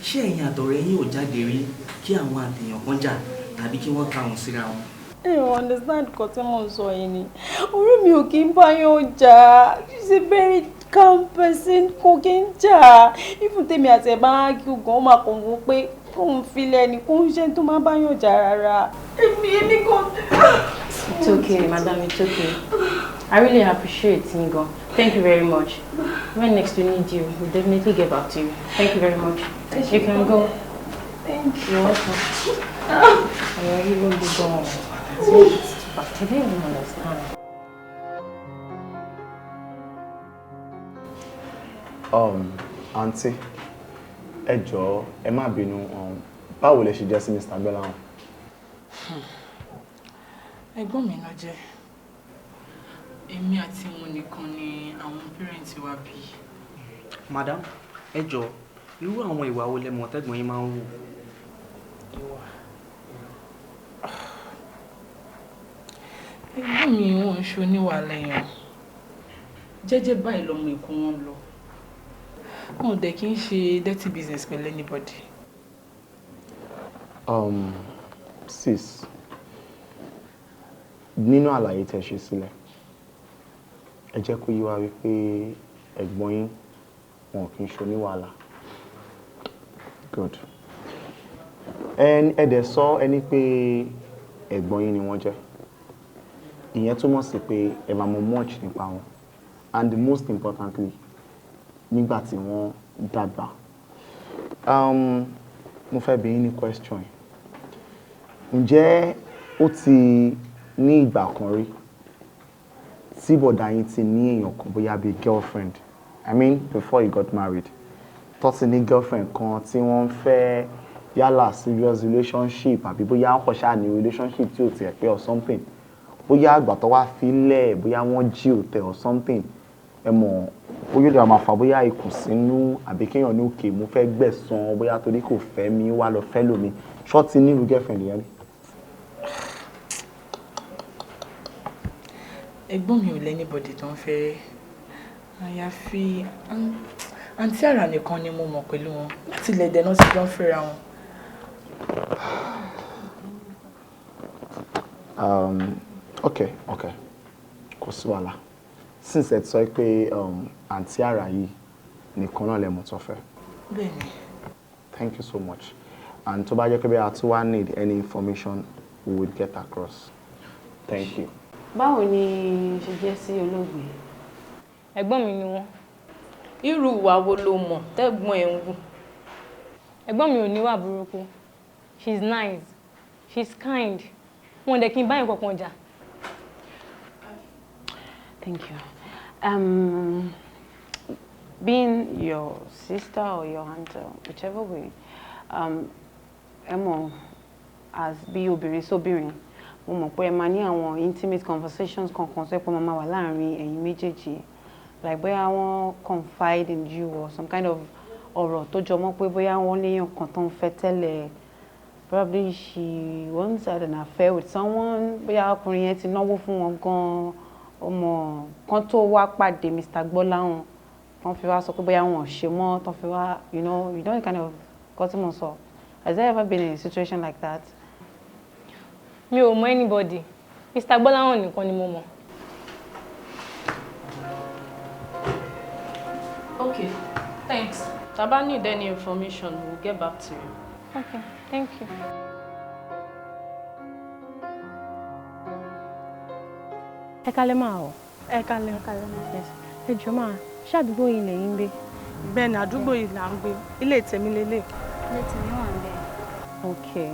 ṣé ẹ̀yin àtọ̀rẹ́ yín ò jáde rí kí àwọn àtẹ̀yàn kan jà tàbí kí wọ́n karùn-ún síra wọn? Ẹ ò understand nǹkan tí mò ń sọ yìí ni. Orí mi ò kí ń bá yín jà. She's a very calm person, kò kí ń jà. Even tèmi àti ẹ̀ bá ń kí gan, ó máa kàn wọ́n pé kóun filẹ̀ ni kóun ṣe tó máa bá yín jà rárá. Èmi kò. It's okay, madam, it's okay. I really appreciate you, God. Thank you very much. When next we need you, we'll definitely get back to you. Thank you very much. You can go. Thank you. You're welcome. I really will be gone. I didn't even understand. Auntie, ẹ jọ̀ọ́, ẹ má bínú, báwo lẹ ṣe jẹ́ sí Mr. Agbọ́láwọn? Ẹ̀gbọ́n mi ló jẹ́. Èmi àti wọn nìkan ni àwọn parents wa bí. Madam, ẹ jọ̀ọ́, irú àwọn ìwà wo lẹ mọ̀ tẹ́gbọ̀n yín máa ń wù? Ẹ̀gbọ́n mi wọ́n ń ṣe oníwà lẹ́yìn. Jẹ́jẹ́ báyìí lọmọ Èkó wọn lọ. Oh, they can't share dirty business with anybody. Sis, nínú àlàyé tẹ́ ṣe sílẹ̀, ẹ jẹ́ kó yé wa wípé ẹ̀gbọ́n yín wọn kì í ṣe oníwàhálà. Good. Ẹ dẹ̀ sọ ẹni pé ẹ̀gbọ́n yín ni wọ́n jẹ́. Ìyẹn túmọ̀ sí pé ẹ máa mọ̀ much nípa wọn. And most importantly, nígbà tí wọ́n dàgbà. Mo fẹ́ bi yín ní question. Ǹjẹ́ ó ti ní ìgbà kan rí tí bọ̀dá yín ti ní èèyàn kan bóyá bí girlfriend? I mean before he got married. Tó ti ní girlfriend kan tí wọ́n fẹ́ yálà serious relationship àbí bóyá wọ́n kọ̀ ṣáà ní relationship tí ò tiẹ̀ pé or something. Bóyá àgbà tó wá filẹ̀ bóyá wọ́n jí òtẹ̀ or something. Ẹ mọ̀ bóyá ó lè máa fà bóyá ìkùnsínú àbí kéèyàn ní òkè mo fẹ́ gbẹ̀san bóyá torí kò fẹ́ mi wá lọ fẹ́ lómi. Ṣọ́ọ̀tì ní irú girlfriend yẹn rí. Ẹ̀gbọ́n mi ò lẹ́nibọ̀dì tó ń fẹ́ àyàfi àǹtí àrà nìkan ni mo mọ̀ pẹ̀lú wọn láti ilẹ̀ ẹ̀dẹ̀ náà sì jọ ń fẹ́ra wọn. Okay. Kò sí wàhálà. Since ẹ sọ pé àǹtí àrà yìí nìkan náà lẹ mọ̀ tó fẹ́. Bẹ́ẹ̀ni. Thank you so much. And tó bá jẹ́ pé bí a tún wá need any information, we will get across. Thank you. Báwo ni ṣe jẹ́ sí olóògbé? Ẹ̀gbọ́n mi ni wọ́n. Irú ìwà wo lo mọ̀ tẹ́gbọ́n ẹ̀ ń wù? Ẹ̀gbọ́n mi ò níwà burúkú. She's nice. She's kind. Wọ́n dẹ̀ kí n bá yín kankan jà. Thank you. Being your sister or your aunt, whichever way, ẹ mọ̀, as bí obìnrin sóbìnrin, mo mọ̀ pé ẹ máa ní àwọn intimate conversations kankan tó pé máa wà láàrin ẹ̀yin méjèèjì. Like bóyá wọ́n confide in you or some kind of ọ̀rọ̀ tó jọ mọ́ pé bóyá wọ́n léèyàn kan tó ń fẹ́ tẹ́lẹ̀. Probably she once had an affair with someone. Bóyá ọkùnrin yẹn ti náwó fún wọn gan-an. Ọmọ kan tó wá pàdé Mr. Gbọ́láhàn. Wọ́n fi wá sọ pé bóyá wọn ò ṣe mọ́. Tó fi wá, you know the kind of got him also. Has there ever been a situation like that? Mi ò mọ̀ anybody. Mr. Gbọ́láhàn nìkan ni mo mọ̀. Okay, thanks. Taba need any information, we'll get back to you. Okay, thank you. Ẹ kálẹ́ máa o. Ẹ kálẹ́. Yes. Ẹ jọ̀ọ́ máa, ṣé àdúgbò yìí lẹ̀yin ń gbé? Bẹ́ẹ̀ ni àdúgbò yìí là ń gbé. Ilé tèmi lélẹ̀. Ilé tèmi wà ń bẹ̀. Okay.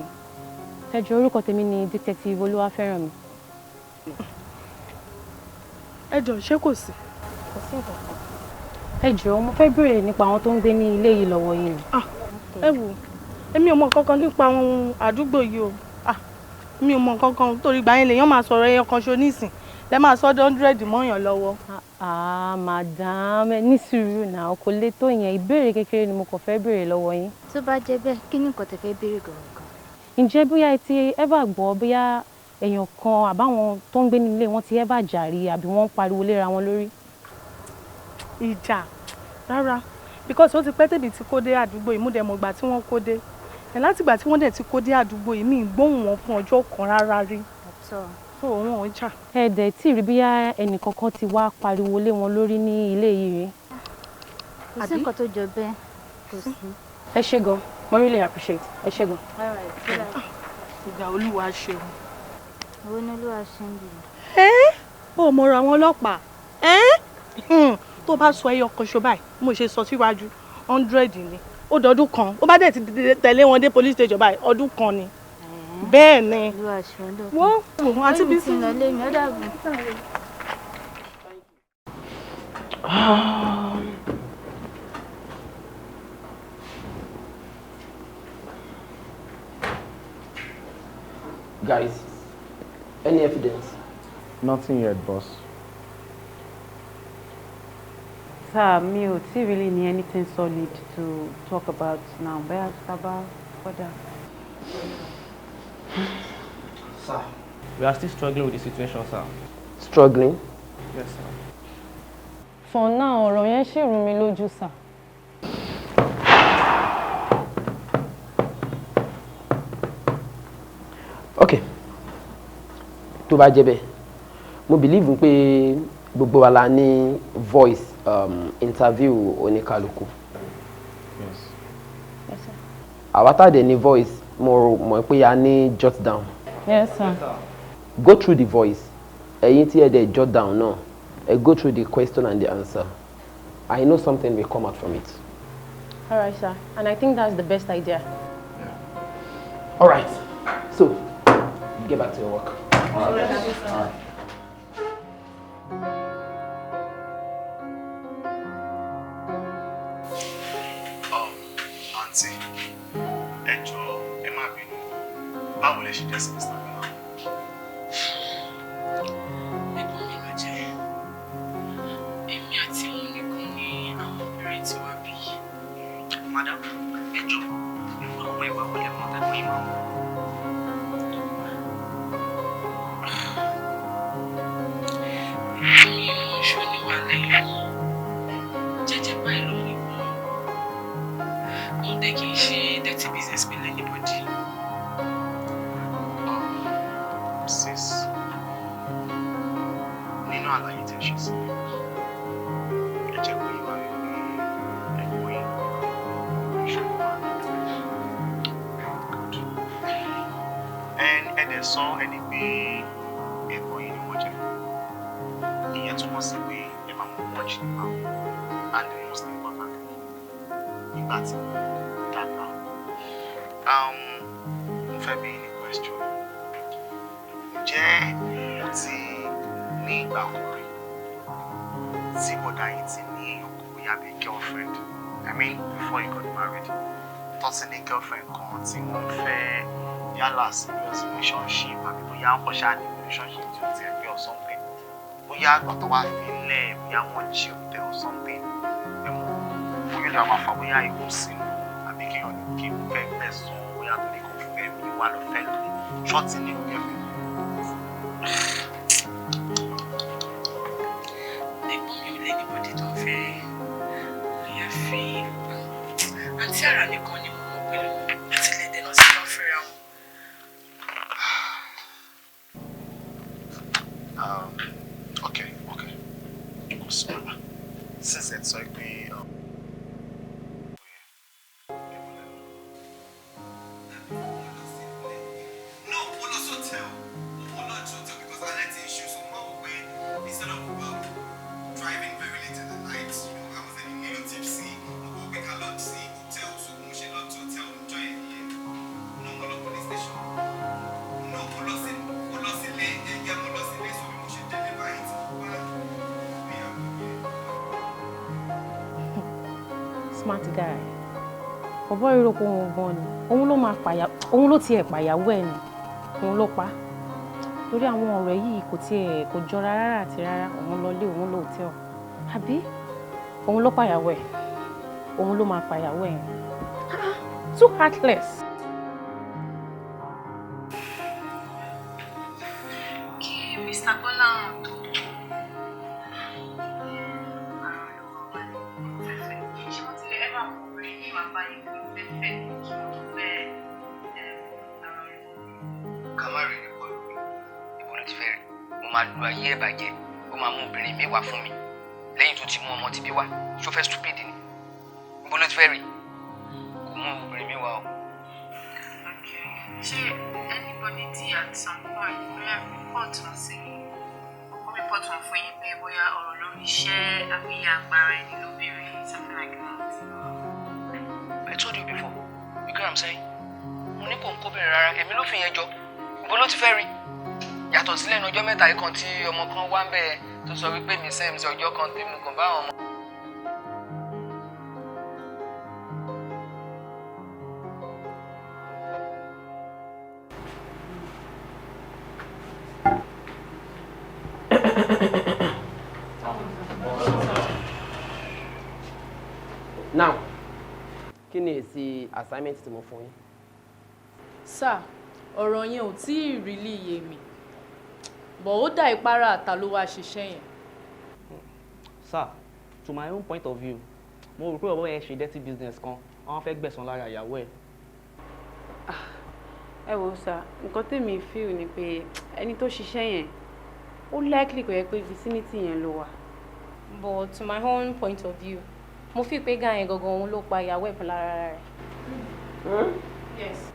Ẹ jọ̀ọ́ orúkọ tèmi ni Detective Olúwafẹ́rànmi. Ẹ jọ̀ọ́ ṣé kò sí? Kò sí nǹkan kan. Ẹ jọ̀ọ́ mo fẹ́ béèrè nípa àwọn tó ń gbé ní ilé yìí lọ́wọ́ yín. Ẹ wò, èmi ò mọ̀ kankan nípa àwọn àdúgbò yìí o. Mi ò mọ̀ kankan torí gbà yẹn lèèyàn máa sọ̀rọ̀ ẹyọ kan ṣo nísìn. Lẹ máa sọ 100 mọ́yàn lọ́wọ́. Madam, ẹ ní sùúrù náà, kò lè tó yẹn. Ìbéèrè kékeré ni mo kàn fẹ́ béèrè lọ́wọ́ yín. Tó bá jẹ́ bẹ́ẹ̀, kí ni nǹkan tẹ́ fẹ́ béèrè gangan? Ǹjẹ́ bóyá ẹ ti ever gbọ́ bóyá èèyàn kan àbáwọn tó ń gbé nílé wọn ti ever jà rí àbí wọ́n ń pariwo léra wọn lórí? Ìjà rárá, because ó ti pẹ́ tèmi ti kó dé àdúgbò yìí, mo dẹ̀ mọ̀ ìgbà tí wọ́n kó dé. Láti ìgbà tí wọ́n dẹ̀ ti kó dé àdúgbò yìí, mi ì gbóhùn wọn fún ọjọ́ kan rárá rí. So wọn ò jà. Ẹ dẹ̀ tí rí bóyá ẹnìkankan ti wá pariwo lé wọn lórí ní ilé yìí rí? Kò sí nǹkan tó jọ bẹ́ẹ̀. Kò sí. Ẹ ṣé gan, mo really appreciate. Ẹ ṣé gan. Ìgbà Olúwa ṣeun. Owó ní Olúwa ṣe ń bì. Ó mọ̀ ra àwọn ọlọ́pàá. Tó bá sọ ẹyọ kan ṣo báyìí, mo ṣe sọ síwájú 100 ni. Ó dọdún kan. Ó bá dẹ̀ ti tẹ̀lé wọn dé police station báyìí, ọdún kan ni. Bẹ́ẹ̀ ni. Olúwa ṣeun lọ. Wọ́n àti bí sí. Ó lọ lé mi, ó dàbí. Guys, any evidence? Nothing yet, boss. Sir, mi ò tí really need anything solid to talk about now. Bóyá taba further. Sir, we are still struggling with the situation, sir. Struggling? Yes, sir. For now, ọ̀rọ̀ yẹn ṣì rú mi lójú sà. ok tó bá jẹ́ bẹ́ẹ̀ mo believe pé gbogbo wa la ní voice interview oníkálukú. Yes, sir. Àwa tá dẹ̀ ní voice mo mọ̀ pé a ní jot down. Yes, sir. Go through the voice. Ẹ̀yin tí ẹ dẹ̀ jot down náà go through the question and the answer. I know something will come out from it. All right, sir. And I think that's the best idea. All right. So, get back to your work. All right. All right. Auntie, ẹ jọ̀ọ́, ẹ má bínú. Báwo lẹ ṣe jẹ́ sí Mr. Bella? Ẹ̀gbọ́n mi ló jẹ́. Èmi àti òun nìkan ni àwọn obìnrin tí wá bí. Madam, ẹ jọ̀ọ́, àwọn ìwà wọlé mọ́ tàbí ìmọ̀. Mi ò mọ̀ ṣó ní wàhálà ìlú. Jẹ́jẹ́ báyìí ló ní wọ́n. Mo dẹ̀ kì í ṣe dirty business pẹ̀lú anybody. Sis, nínú àlàyé tẹ́ ṣe sí ẹ jẹ́ kó yíwa wípé ẹ̀kọ́ yìí ìṣòro wà. Ẹ̀dẹ̀ sọ ẹni pé ẹ̀kọ́ yìí ni wọ́n jẹ́. Ìyẹn túmọ̀ sí pé ẹ máa mú much nípa and the most important nígbà tí mo dàgbà. Mo fẹ́ bí ní question. Ǹjẹ́ mo ti ní ìgbà kan rí tí bọ̀dá yìí ti ní èèyàn kan bóyá bíi girlfriend? I mean before he got married. Tó ti ní girlfriend kan tí wọ́n fẹ́ yálà serious relationship àbí bóyá ń kọ́ ṣáà ní relationship tí ó ti ẹgbẹ́ or something. Bóyá àgbà tó wá fi lẹ̀ bóyá wọ́n jí òde or something. Bóyá ìlú àwọn afọ bóyá ìwò sínú àbí kéèyàn ní kí n fẹ́ gbẹ̀sán bóyá tó ní kò fẹ́ mi wá lọ fẹ́ lórí ṣọ́ọ̀tì ní òde ẹ̀fẹ̀. Ẹ̀gbọ́n mi ò lẹ́ni bọ́dí tó ń fẹ́ ìyá fi àǹtí àrà nìkan ni mo mọ̀ pẹ̀lú àti lẹ́dẹ̀ náà sí lọ́ fẹ́ra wọn. Okay. Kò sí wàhálà. Since ẹ sọ pé driving very late in the night, you know, I was a little tipsy. We can lot see hotel, so we should lot hotel enjoy it here. No more police station. No police so we should deliver it. Smart guy. Bọ̀bọ́ ìró kò wọ́n gan ni. Òun ló máa pàyà, òun ló tiẹ̀ pàyàwó ẹ̀ ni. Òun ló pa. Torí àwọn ọ̀rẹ́ yìí kò jọra rárá àti rárá. Òun lọ lé, òun lọ hòtẹ́ẹ̀lì. Àbí? Òun ló pàyàwó ẹ̀. Òun ló máa pàyàwó ẹ̀. Too heartless. Kí Mr. Bọ́lá hàn tó. Ṣé wọ́n ti lè ẹ́bà mọ̀ pé ní ìwà báyìí kò fẹ́ kí wọ́n tó fẹ́ Kamari ni bọ́ọ̀lù mi. Ibo ló ti fẹ́ rí? Mo máa lu ayé ẹ̀ bàjẹ́. Ó máa mú obìnrin mi wá fún mi. Lẹ́yìn tó ti mú ọmọ tìbí wá. Ṣó fẹ́ stupid ni? Ibo ló ti fẹ́ rí? Kò mú obìnrin mi wá o. Okay. Ṣé anybody ti at some point bóyá report wọn sí report wọn fún yín pé bóyá ọ̀rọ̀ lórí iṣẹ́ àbí agbára ẹni lóbìnrin something like that? I told you before. You get what I'm saying? Mo ní kò ń kóbìnrin rárá. Èmi ló fi yẹn jọ. Ibo ló ti fẹ́ rí? Yàtọ̀ sílẹ̀ ní ọjọ́ mẹ́ta kan tí ọmọ kan wá ń bẹ̀ tó sọ wípé mi sẹ́yìn sí ọjọ́ kan tí mo kàn bá àwọn ọmọ. Now, kí ni èsì assignment tí mo fún yín? Sir, ọ̀rọ̀ yẹn ò tí ì really yé mi. But ó dà ìpara àta ló wá ṣiṣẹ́ yẹn. Sir, to my own point of view, mo rò pé ọ̀bọ yẹn ṣe dirty business kan, wọ́n fẹ́ gbẹ̀san lára ìyàwó ẹ̀. ẹ wò sá nǹkan tèmi feel ni pé ẹni tó ṣiṣẹ́ yẹn ó likely kò yẹ pé vicinity yẹn ló wà. But to my own point of view mo fi pé guy yẹn gangan òun ló pa ìyàwó ẹ̀ fún lára rẹ̀. Yes.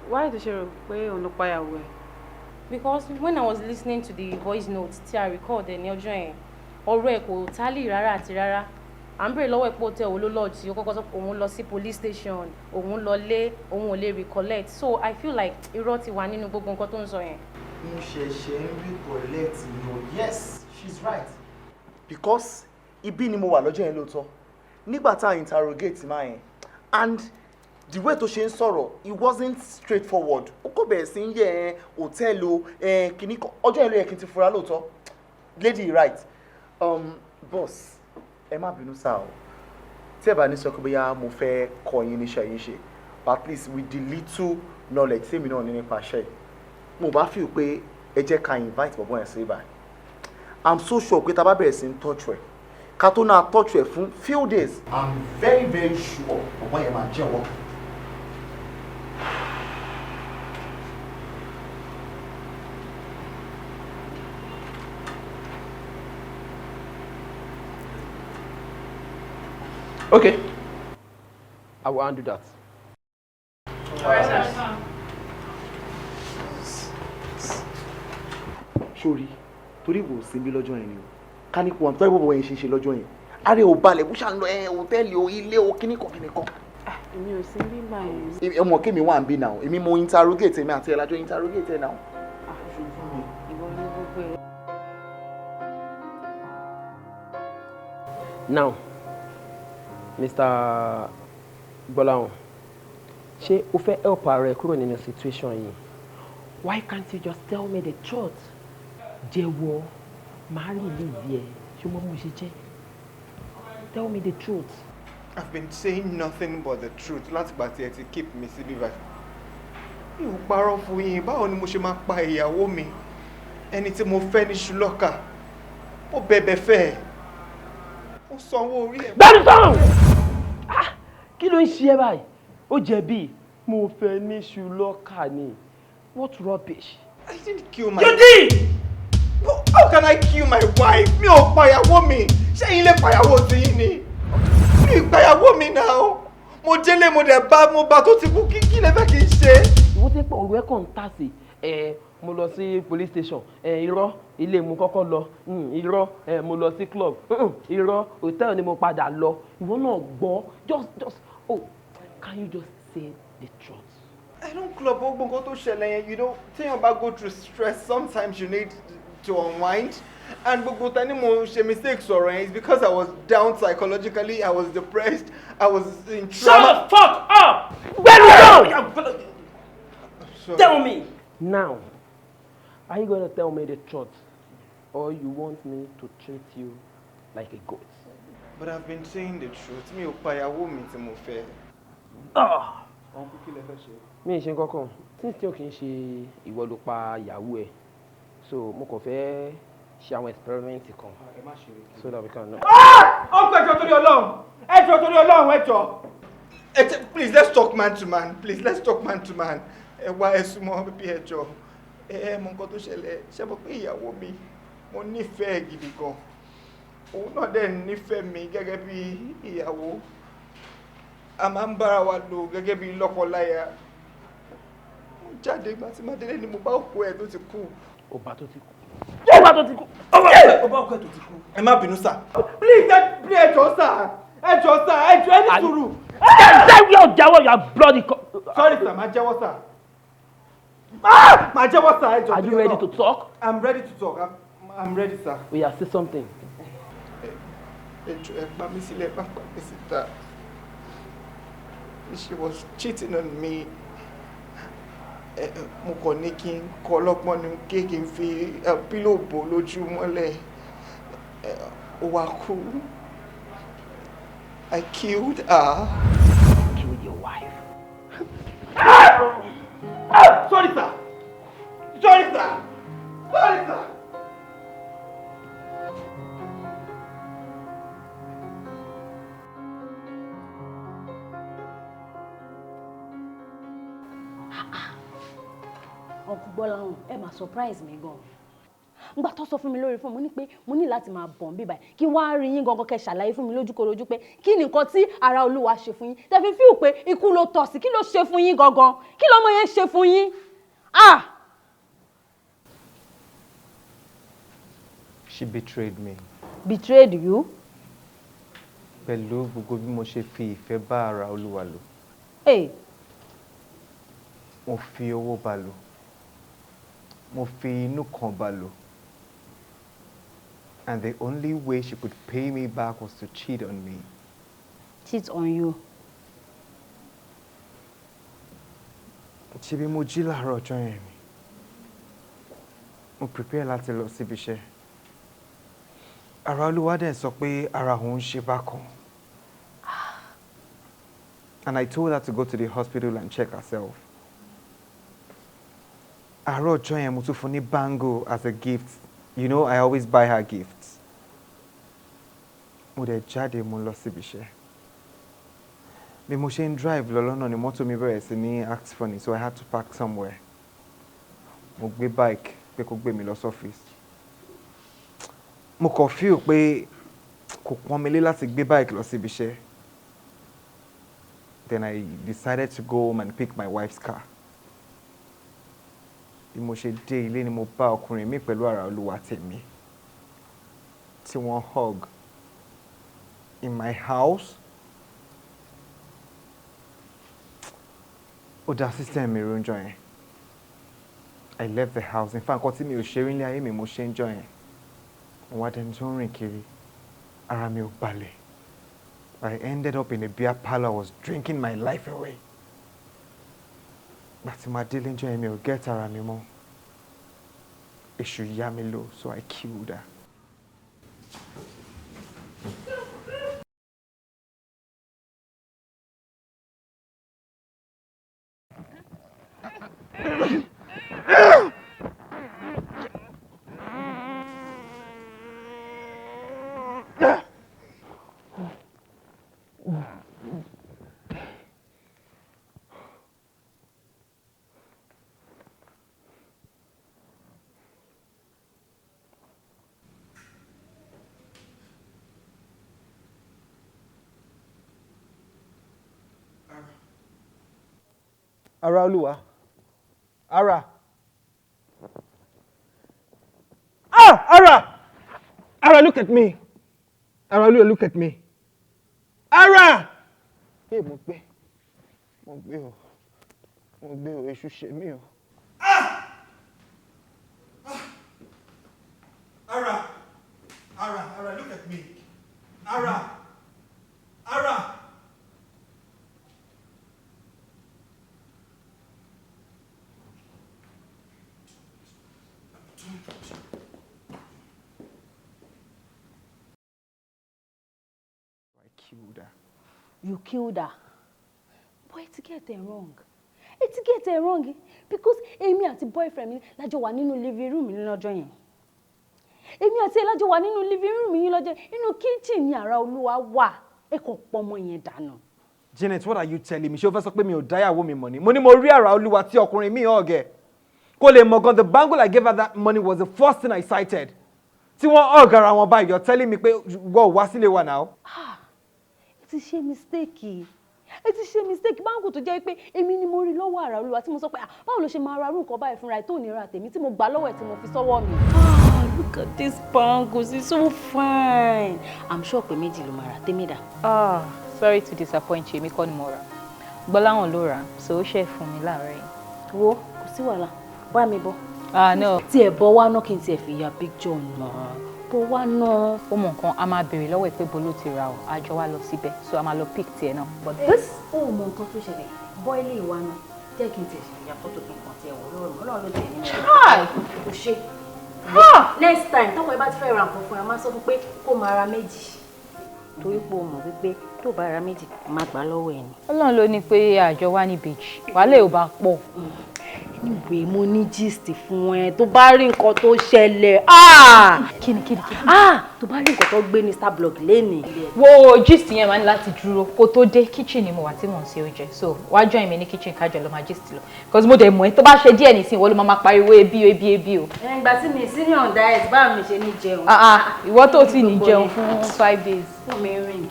Why tó ṣe rò pé òun ló pa ìyàwó ẹ̀? Because when I was listening to the voice note tí a record ní ọjọ́ yẹn ọ̀rọ̀ ẹ̀ kò tálì rárá àti rárá. À ń bèrè lọ́wọ́ ẹ̀ pé hotel wo ló lodge sí, ó kọ́kọ́ sọ pé òun lọ sí police station, òun lọ lé, òun ò lè recollect. So I feel like irọ́ ti wà nínú gbogbo nǹkan tó ń sọ yẹn. Mo ṣẹ̀ṣẹ̀ ń recollect ni o. Yes, she's right. Because ibi ni mo wà lọ́jọ́ yẹn lóòótọ́. Nígbà tá a interrogate máa yẹn and the way tó ṣe ń sọ̀rọ̀ it wasn't straightforward. Ó kò bẹ̀rẹ̀ sí ń yẹ hòtẹ́ẹ̀lì o kìíní kan ọjọ́ yẹn ló yẹ kí n ti fura lóòótọ́. Lady right. Boss ẹ má bínú sáà o tí ẹ bá ní sọ pé bóyá mo fẹ́ kọ́ yín níṣẹ́ yín ṣe but at least with the little knowledge tèmi náà ní nípa iṣẹ́ yìí mo bá feel pé ẹ jẹ́ ká invite bọ̀bọ̀ yẹn sí ibà I'm so sure pé tá a bá bẹ̀rẹ̀ sí ń touch ẹ̀ ká tó náà touch ẹ̀ fún few days I'm very very sure bọ̀bọ̀ yẹn máa jẹ́wọ́. Okay. I will undo that. Sori, torí wo sinmi lọ́jọ́ yẹn ni o. Ká ní kó wọn tọ́jú bọ̀bọ̀ yẹn ṣe lọ́jọ́ yẹn. Ààrẹ ò balẹ̀ bó ṣà ń lọ hòtẹ́ẹ̀lì o ilé o kíní kan. Èmi ò sí bí báyìí. Ọmọ kémi wà ń bí náà. Èmi mo interrogate èmi àti ẹ̀lájọ́ interrogate ẹ̀ náà. Ìwọ ni gbogbo ẹ̀. Now, Mr. Gbọ́láhàn, ṣé o fẹ́ help ara ẹ kúrò nínú situation yìí? Why can't you just tell me the truth? Jẹ́wọ́, màá rí ìlú ẹ̀, ṣé mo mú ṣe jẹ́? Tell me the truth. I've been saying nothing but the truth látìgbà tí ẹ ti keep mi síbí báyìí. Mi ò parọ́ fún yín, báwo ni mo ṣe máa pa ìyàwó mi? Ẹni tí mo fẹ́ ní ṣùlọ́kà, ó bẹ̀bẹ̀ fẹ́ ẹ̀. Ó sanwó orí ẹ̀. Bẹ́ẹ̀ni sọ̀rọ̀! Kí ló ń ṣe ẹ báyìí? Ó jẹ̀bi, mo fẹ́ ní ṣùlọ́kà ni. What rubbish? I didn't kill my... You did! How can I kill my wife? Mi ò pàyàwó mi. Ṣé yín lè pàyàwó ti yín ni? Mi pàyàwó mi náà. Mo délé mo dẹ̀ mo bá tó ti kú kí lè fẹ́ kí n ṣe. Ìwọ́n ti pọ̀ òwe kàn ń tà sí. Mo lọ sí police station. Irọ́ ilé mo kọ́kọ́ lọ. Irọ́ mo lọ sí club. Irọ́ hotel ni mo padà lọ. Ìwọ náà gbọ́. Just can you just say the truth? I don't club gbogbo nǹkan tó ṣẹlẹ̀ yẹn, you know, téèyàn bá go through stress, sometimes you need to unwind. And gbogbo tani mo ṣe mistake sọ̀rọ̀ yẹn is because I was down psychologically, I was depressed, I was in trauma. Shut the fuck up! Where you go? Tell me! Now, are you going to tell me the truth? Or you want me to treat you like a goat? But I've been saying the truth. Mi ò pàyàwó mi tí mo fẹ́. Mi ì ṣe kankan since tí o kì í ṣe ìwọ ló pa ìyàwó ẹ so mo kàn fẹ́ ṣe àwọn experiment kan so that we can know. Ọkọ ẹjọ́ torí Ọlọ́run ẹjọ́ torí Ọlọ́run ẹjọ́. Please let's talk man to man, please let's talk man to man. Ẹ wá ẹ súnmọ́ bíbí ẹjọ́ mọ nǹkan tó ṣẹlẹ̀ ṣé mo pé ìyàwó mi mo nífẹ̀ẹ́ gidi gan òun náà dẹ̀ nífẹ̀ẹ́ mi gẹ́gẹ́ bí ìyàwó a máa ń bára wa lò gẹ́gẹ́ bí lọ́kọláya mo jáde ìgbà tí má délé ni mo bá òkú ẹ̀ tó ti kú. Ọba tó ti kú. Ọba tó ti kú. Ọba òkú ẹ̀ tó ti kú. Ẹ má bínú sà. Please ẹjọ́ sà ẹjọ́ ẹni sùúrù. Jẹ́wọ́ jẹ́wọ́ your bloody. Sorry sir, máa jẹ́wọ́ sà. Máa jẹ́wọ́ sà ẹjọ́. Are you ready to talk? I'm ready to talk. I'm ready sir. We have said something. Ẹjọ́ ẹ pa mí sílẹ̀ pa mí síta. She was cheating on me. Mo kàn ní kí n kọ́ ọlọ́pọ́n ní kéèkì ń fi pílò bò lójú mọ́lẹ̀. Ó wá kú. I killed her. Killed your wife. Sorry sir. Sorry sir. Sorry sir. Uncle Gbọ́láhàn ẹ máa surprise mi gan. Ngbà tó sọ fún mi lórí fún mo ní pé mo ní láti máa bọ̀ bí báyìí kí wá rí yín gangan kẹ́ ṣàlàyé fún mi lójúkorojú pé kí ni nǹkan tí ara Olúwa ṣe fún yín tẹ́ fi feel pé ikú ló tọ́ sí kí ló ṣe fún yín gangan kí lọ́mọ yẹn ṣe fún yín. She betrayed me. Betrayed you? Pẹ̀lú gbogbo bí mo ṣe fi ìfẹ́ bá ara Olúwa lò. Mo fi owó bá lò. Mo fi inú kan bá lò. And the only way she could pay me back was to cheat on me. Cheat on you? Ṣebí mo jí láàárọ̀ ọjọ́ yẹn ni. Mo prepare láti lọ síbi iṣẹ́. Ara Olúwa dẹ̀ sọ pé ara òun ṣe bákan. And I told her to go to the hospital and check herself. Àárọ̀ ọjọ́ yẹn mo tún fún ní Bangle as a gift. You know, I always buy her gifts. Mo dẹ̀ jáde mo lọ síbi iṣẹ́. Bí mo ṣe ń drive lọ lọ́nà ni mọ́tò mi bẹ̀rẹ̀ sí ní act funny, so I had to park somewhere. Mo gbé bike pé kó gbé mi lọ sọ́fíìsì. Mo kàn feel pé kò pọ́n mi lé láti gbé bike lọ síbi iṣẹ́. Then I decided to go home and pick my wife's car. Bí mo ṣe dé ilé ni mo bá ọkùnrin mi pẹ̀lú ara Olúwa tèmi. Tí wọ́n hug. In my house. Ó dá system mi rú ńjọ́ yẹn. I left the house. In fact, nǹkan tí mi ò ṣe rí ní ayé mi mo ṣe ńjọ́ yẹn. Mo wá dẹni tó ń rìn kiri. Ara mi ò balẹ̀. I ended up in a beer parlor. I was drinking my life away. Gbàtí máa délé ńjọ́ yẹn mi ò get ara mi mọ́. Èṣù yá mi lò, so I killed her. Ara Olúwa. Ara. Ara! Ara, look at me. Ara Olúwa, look at me. Ara! Hey, mo gbé o, èṣù ṣe mí o. Ara, look at me. Ara. Killed her. You killed her. But it's get it wrong. It's get it wrong because èmi àti boyfriend mi lájọ wà nínú living room mi lọ́jọ́ yẹn. Èmi àti ẹ̀ lájọ wà nínú living room mi lọ́jọ́ inú kitchen ni ara Olúwa wà. Ẹ kò pọmọ yẹn dànù. Janet, what are you telling me? Ṣé o fẹ́ sọ pé mi ò dáyàwó mi mọ̀ ni? Mo ní mo rí ara Olúwa tí ọkùnrin mi ọ̀gẹ̀. Kò lè mọ̀ gan, the bangle I gave her that money was the first thing I cited. Tí wọ́n ọ̀gá ara wọn báyìí, you're telling me pé wọ́n wá sílé wa now. Ẹ ti ṣe mistake. Báńkù tó jẹ́ pé èmi ni mo rí lọ́wọ́ ara Olúwa tí mo sọ pé báwo ló ṣe máa ra irú nǹkan báyìí fúnra ẹ̀ tó ní ra tèmi tí mo gbà lọ́wọ́ ẹ̀ tí mo fi sọ́wọ́ mi. Look at this bangles, it's so fine. I'm sure pé méjì ló máa ra tèmi dà. Sorry to disappoint you, èmi kọ́ ni mo rà. Gbọ́láhàn ló rà, so ó ṣe fún mi láàárọ̀ yìí. Wo kò sí wàhálà, bá mi bọ́. No. Tí ẹ bọ́ wá náà kí n tiẹ̀ fi ya picture náà. Bọ́ wá náà. Ó mọ nǹkan, a máa béèrè lọ́wọ́ ẹ̀ pé bolo ti ra o, a jọ wá lọ síbẹ̀, so a máa lọ pick tiẹ̀ náà. Ó mọ nǹkan tó ṣẹlẹ̀, bọ́ ilé ìwà náà, jẹ́ kí n tiẹ̀ ṣe ìyá fọ́tò kí n kàn tiẹ̀ wọ̀ lọ́rùn, Ọlọ́run ló tẹ̀ nínú rẹ̀. Kò ṣe. Next time, tọ́kọ ẹ bá ti fẹ́ ra nǹkan fún ẹ, máa sọ fún pé kó máa ra méjì. Torí pé o mọ̀ wípé tó bá ra méjì, máa gbà lọ́wọ́ ẹ̀ ni. Ọlọ́run ló ní pé àjọ wá ní bèjì, wàhálà ò bá pọ̀. Anyway, mo ní gist fún ẹ tó bá rí nǹkan tó ṣẹlẹ̀. Kíni. Tó bá rí nǹkan tó gbé ní Starblog lénìí. Wo gist yẹn máa ní láti dúró kó tó dé kitchen ni mo wà tí mò ń ṣe oúnjẹ. So wá join mi ní kitchen kájọ lọ máa gist lọ. Because mo dẹ̀ mọ̀ ẹ́ tó bá ṣe díẹ̀ nísìnyí wọ́n ló máa pariwo ebi o. Ìgbà tí mi sí ní on diet báwo mi ṣe ní jẹun. Ìwọ tó ti ní jẹun fún 5 days. Fún mi ring.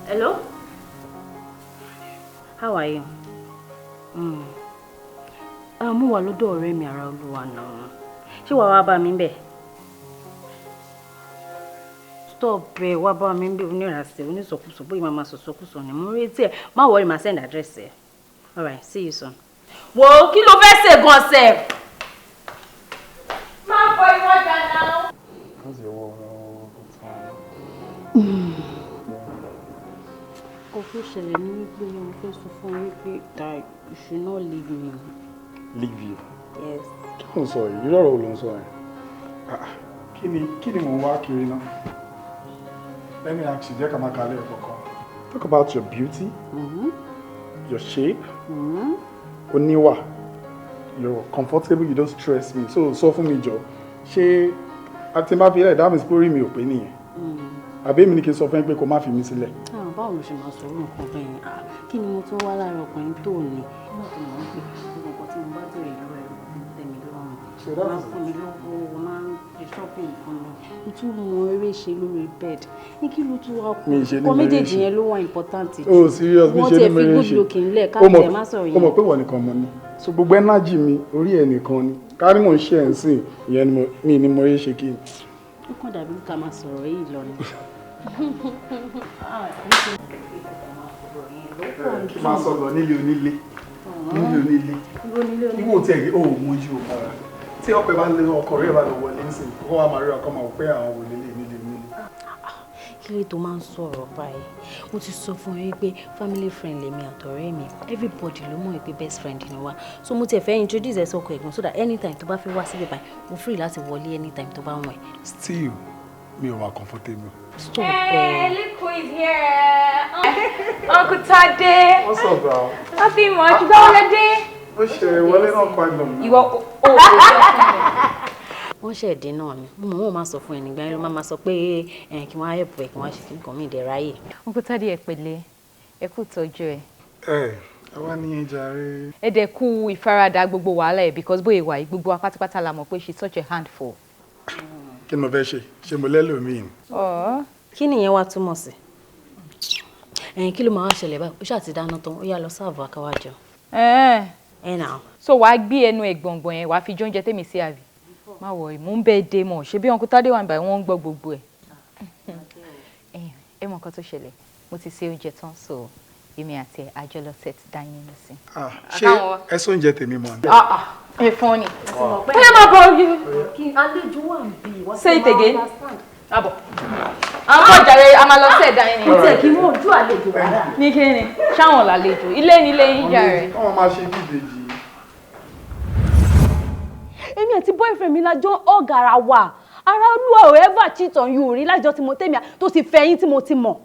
Hello? How are you? Mo wà lọ́dọ̀ ọ̀rẹ́ mi ara olúwa náà. Ṣé wàá wá bá mi bẹ̀? Stop ẹ wá bá mi bẹ̀ onírasẹ̀ onísọkúsọ bóyá máa sọ̀sọkúsọ ni mo retí ẹ̀. Má worry, máa send address ẹ̀. All right, see you soon. Wo kí ló fẹ́ ṣe gan sef? Má fọ ìwọ́jà náà. Kò tó ṣẹlẹ̀ ní wípé mo fẹ́ sọ fún ẹ wípé that you should not leave me. Leave you? Yes. Kí ló ń sọ yìí? Irú ọ̀rọ̀ wo ló ń sọ yìí? Kí ni mo wá kiri náà? Let me ask you, jẹ́ ká máa kalẹ̀ ọ̀kọ̀ọ̀kan. Talk about your beauty, your shape, oníwà, you're comfortable, you don't stress me. So sọ fún mi jọ, ṣé àti má fi ilẹ̀ that means pé orí mi ò pé nìyẹn? Àbí èmi ni kí n sọ fún ẹ pé kó má fi mí sílẹ̀? Báwo ló ṣe máa sọ orú nǹkan bẹ́ẹ̀? Kí ni mo tún wá lára ọkùnrin tó ní? Nígbà tó mọ̀ ń pè gbogbo nǹkan tí mo bá bèrè lọ́wọ́ ẹ̀rọ tẹ̀mí lọ́rùn. Máa fún mi lọ́wọ́, máa ń ṣe shopping fún mi. Mo tún mọ eré ṣe lórí bed. Ní kí ló tún wá kú? Ọkọ méjèèjì yẹn ló wà important jù. Oh serious, mi ṣe ní mẹ́rin ṣe. Wọ́n ti fi good looking lẹ̀ káàkiri má sọ̀rọ̀ yẹn. O mọ̀ pé wọ́n nìkan mọ ni. So gbogbo energy mi orí ẹ̀ nìkan ni. Kárí mò ń ṣe ẹ̀ ń sìn, ìyẹn mi ni mo rí ṣe kí. Ó kàn dàbí ká máa sọ̀rọ̀ yìí lọ ni. Kí máa sọ̀rọ̀ nílé onílé. Níwò tí ẹ̀rí òun mojú ọ̀pára. Tí ọkọ̀ bá lé ọkọ̀ rẹ̀ bá lọ wọlé ń sìn, kó wá máa rí ọkọ̀ máa wò pé àwọn wò nílé. Kí ló tó máa ń sọ̀rọ̀ báyìí? Mo ti sọ fún ẹ pé family friend lèmi àtọ̀rẹ́ mi. Everybody ló mọ̀ pé best friend ni wá. So mo ti fẹ́ introduce ẹ sọ́kọ ẹ̀gbọ́n so that anytime tó bá fẹ́ wá síbí báyìí, mo free láti wọlé anytime tó bá wọ̀n ẹ̀. Still, mi ò wà comfortable. Stop. Hey, look who is here. Uncle Tade. What's up, bro? Happy much. You got already? Ó ṣe wọlé náà quite long. Ìwọ wọ́n ṣe ẹ̀dín náà ni mo mọ̀ máa sọ fún ẹ nígbà yẹn ló máa sọ pé kí wọ́n á help ẹ kí wọ́n á ṣe kí nǹkan mi dẹ̀ ráyè. Uncle Tade ẹ pẹ̀lẹ́ ẹ kú tọ́jú ẹ. Ẹ wá ní jàre. Ẹ dẹ̀ kú ìfaradà gbogbo wàhálà ẹ̀ because bóyá ìwà yìí gbogbo wa pátápátá la mọ̀ pé she's such a handful. Kí ni mo fẹ́ ṣe? Ṣé mo lẹ́lò mí? Kí nìyẹn wá túmọ̀ sí? Kí ló máa wá ṣẹlẹ̀ báyìí? Ó ṣáà ti dáná tán, ó yá lọ sáàbù akáwájọ. Now. So wàá gbé ẹnu ẹ̀gbọ̀ngbọ̀n yẹn wàá fi jóúnjẹ tèmi sí àbí? Má wọ̀ mò ń bẹ́ẹ̀ dé mọ̀ ṣé bí Uncle Tade wà níbàyí wọ́n ń gbọ́ gbogbo ẹ̀. Ẹ mọ̀ nǹkan tó ṣẹlẹ̀ mo ti ṣe oúnjẹ tán so èmi àti àjọ lọ set dining nísìn. Ṣé ẹ sọ oúnjẹ tèmi mọ̀ ní? Ẹ fún ni. Bóyá máa bọ̀ ọ́ kí àlejò wà ń bí wọ́n say it again. Àbọ̀. Àwọn ọ̀jàre a máa lọ set dining. Mo tẹ̀ kí mú ojú àlejò rárá. Ní kí ni? Ṣáwọn làlejò ilé nílé yín jàre. Wọ́n máa ṣe bí ìbejì. Èmi àti boyfriend mi lájọ ọ̀gàrà wà. Ara olúwa ò ever cheat on you rí lájọ tí mo tẹ́mi tó sì fẹ́ yín tí mo ti mọ̀.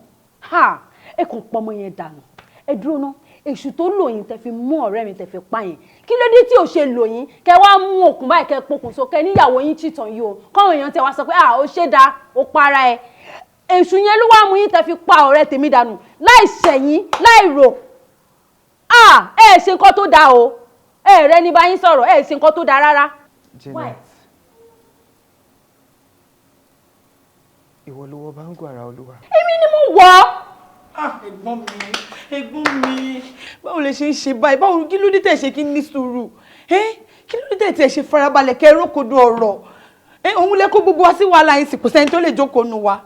Ẹ kàn pọmọ yẹn dànù. Ẹ dúró ná, èṣù tó lò yín tẹ́ fi mú ọ̀rẹ́ mi tẹ́ fi pa yín. Kí ló dé tí ò ṣe lò yín? Kẹ́ wá mú òkun báyìí kẹ́ pokùnso kẹ́ níyàwó yín cheat on you o. Kọ́wọn èèyàn tẹ́ wá sọ pé ó ṣe dáa, ó para ẹ. Èṣù yẹn ló wá mú yín tẹ́ fi pa ọ̀rẹ́ tèmi dànù láì ṣẹ̀yìn, láì rò. Ẹ ṣe nǹkan tó dáa o. Ẹ rẹ ní bá yín sọ̀rọ̀, ẹ ṣe nǹkan tó dáa rárá. Janet, ìwọ ló wọ Bangle ara olúwa. Èmi ni mo wọ̀. Ẹ̀gbọ́n mi, báwo lè ṣe ń ṣe báyìí? Báwo kí ló dé tẹ̀ ṣe kí ní sùúrù? Kí ló dé tẹ̀ ṣe farabalẹ̀ kẹ́ rókòdó ọ̀rọ̀? Òun lẹ kó gbogbo wa sí wàhálà yín sì kò sẹ́ni tó lè jókòó nu wa.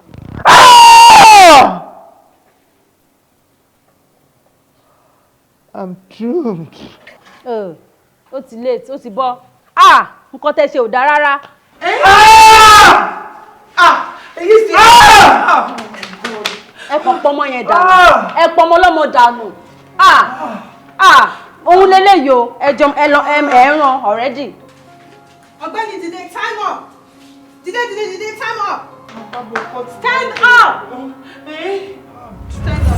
I'm drunk. Ó ti late, ó ti bọ́. Nǹkan tẹ́ ṣe ò dá rárá. Èyí sì. Ẹ kàn pọmọ yẹn dànù. Ẹ pọmọ lọ́mọ dànù. Òun lélẹ́yìí o, ẹ ràn already. Ọ̀gbẹ́ni Jide, time up. Jide, time up. Stand up. Stand up.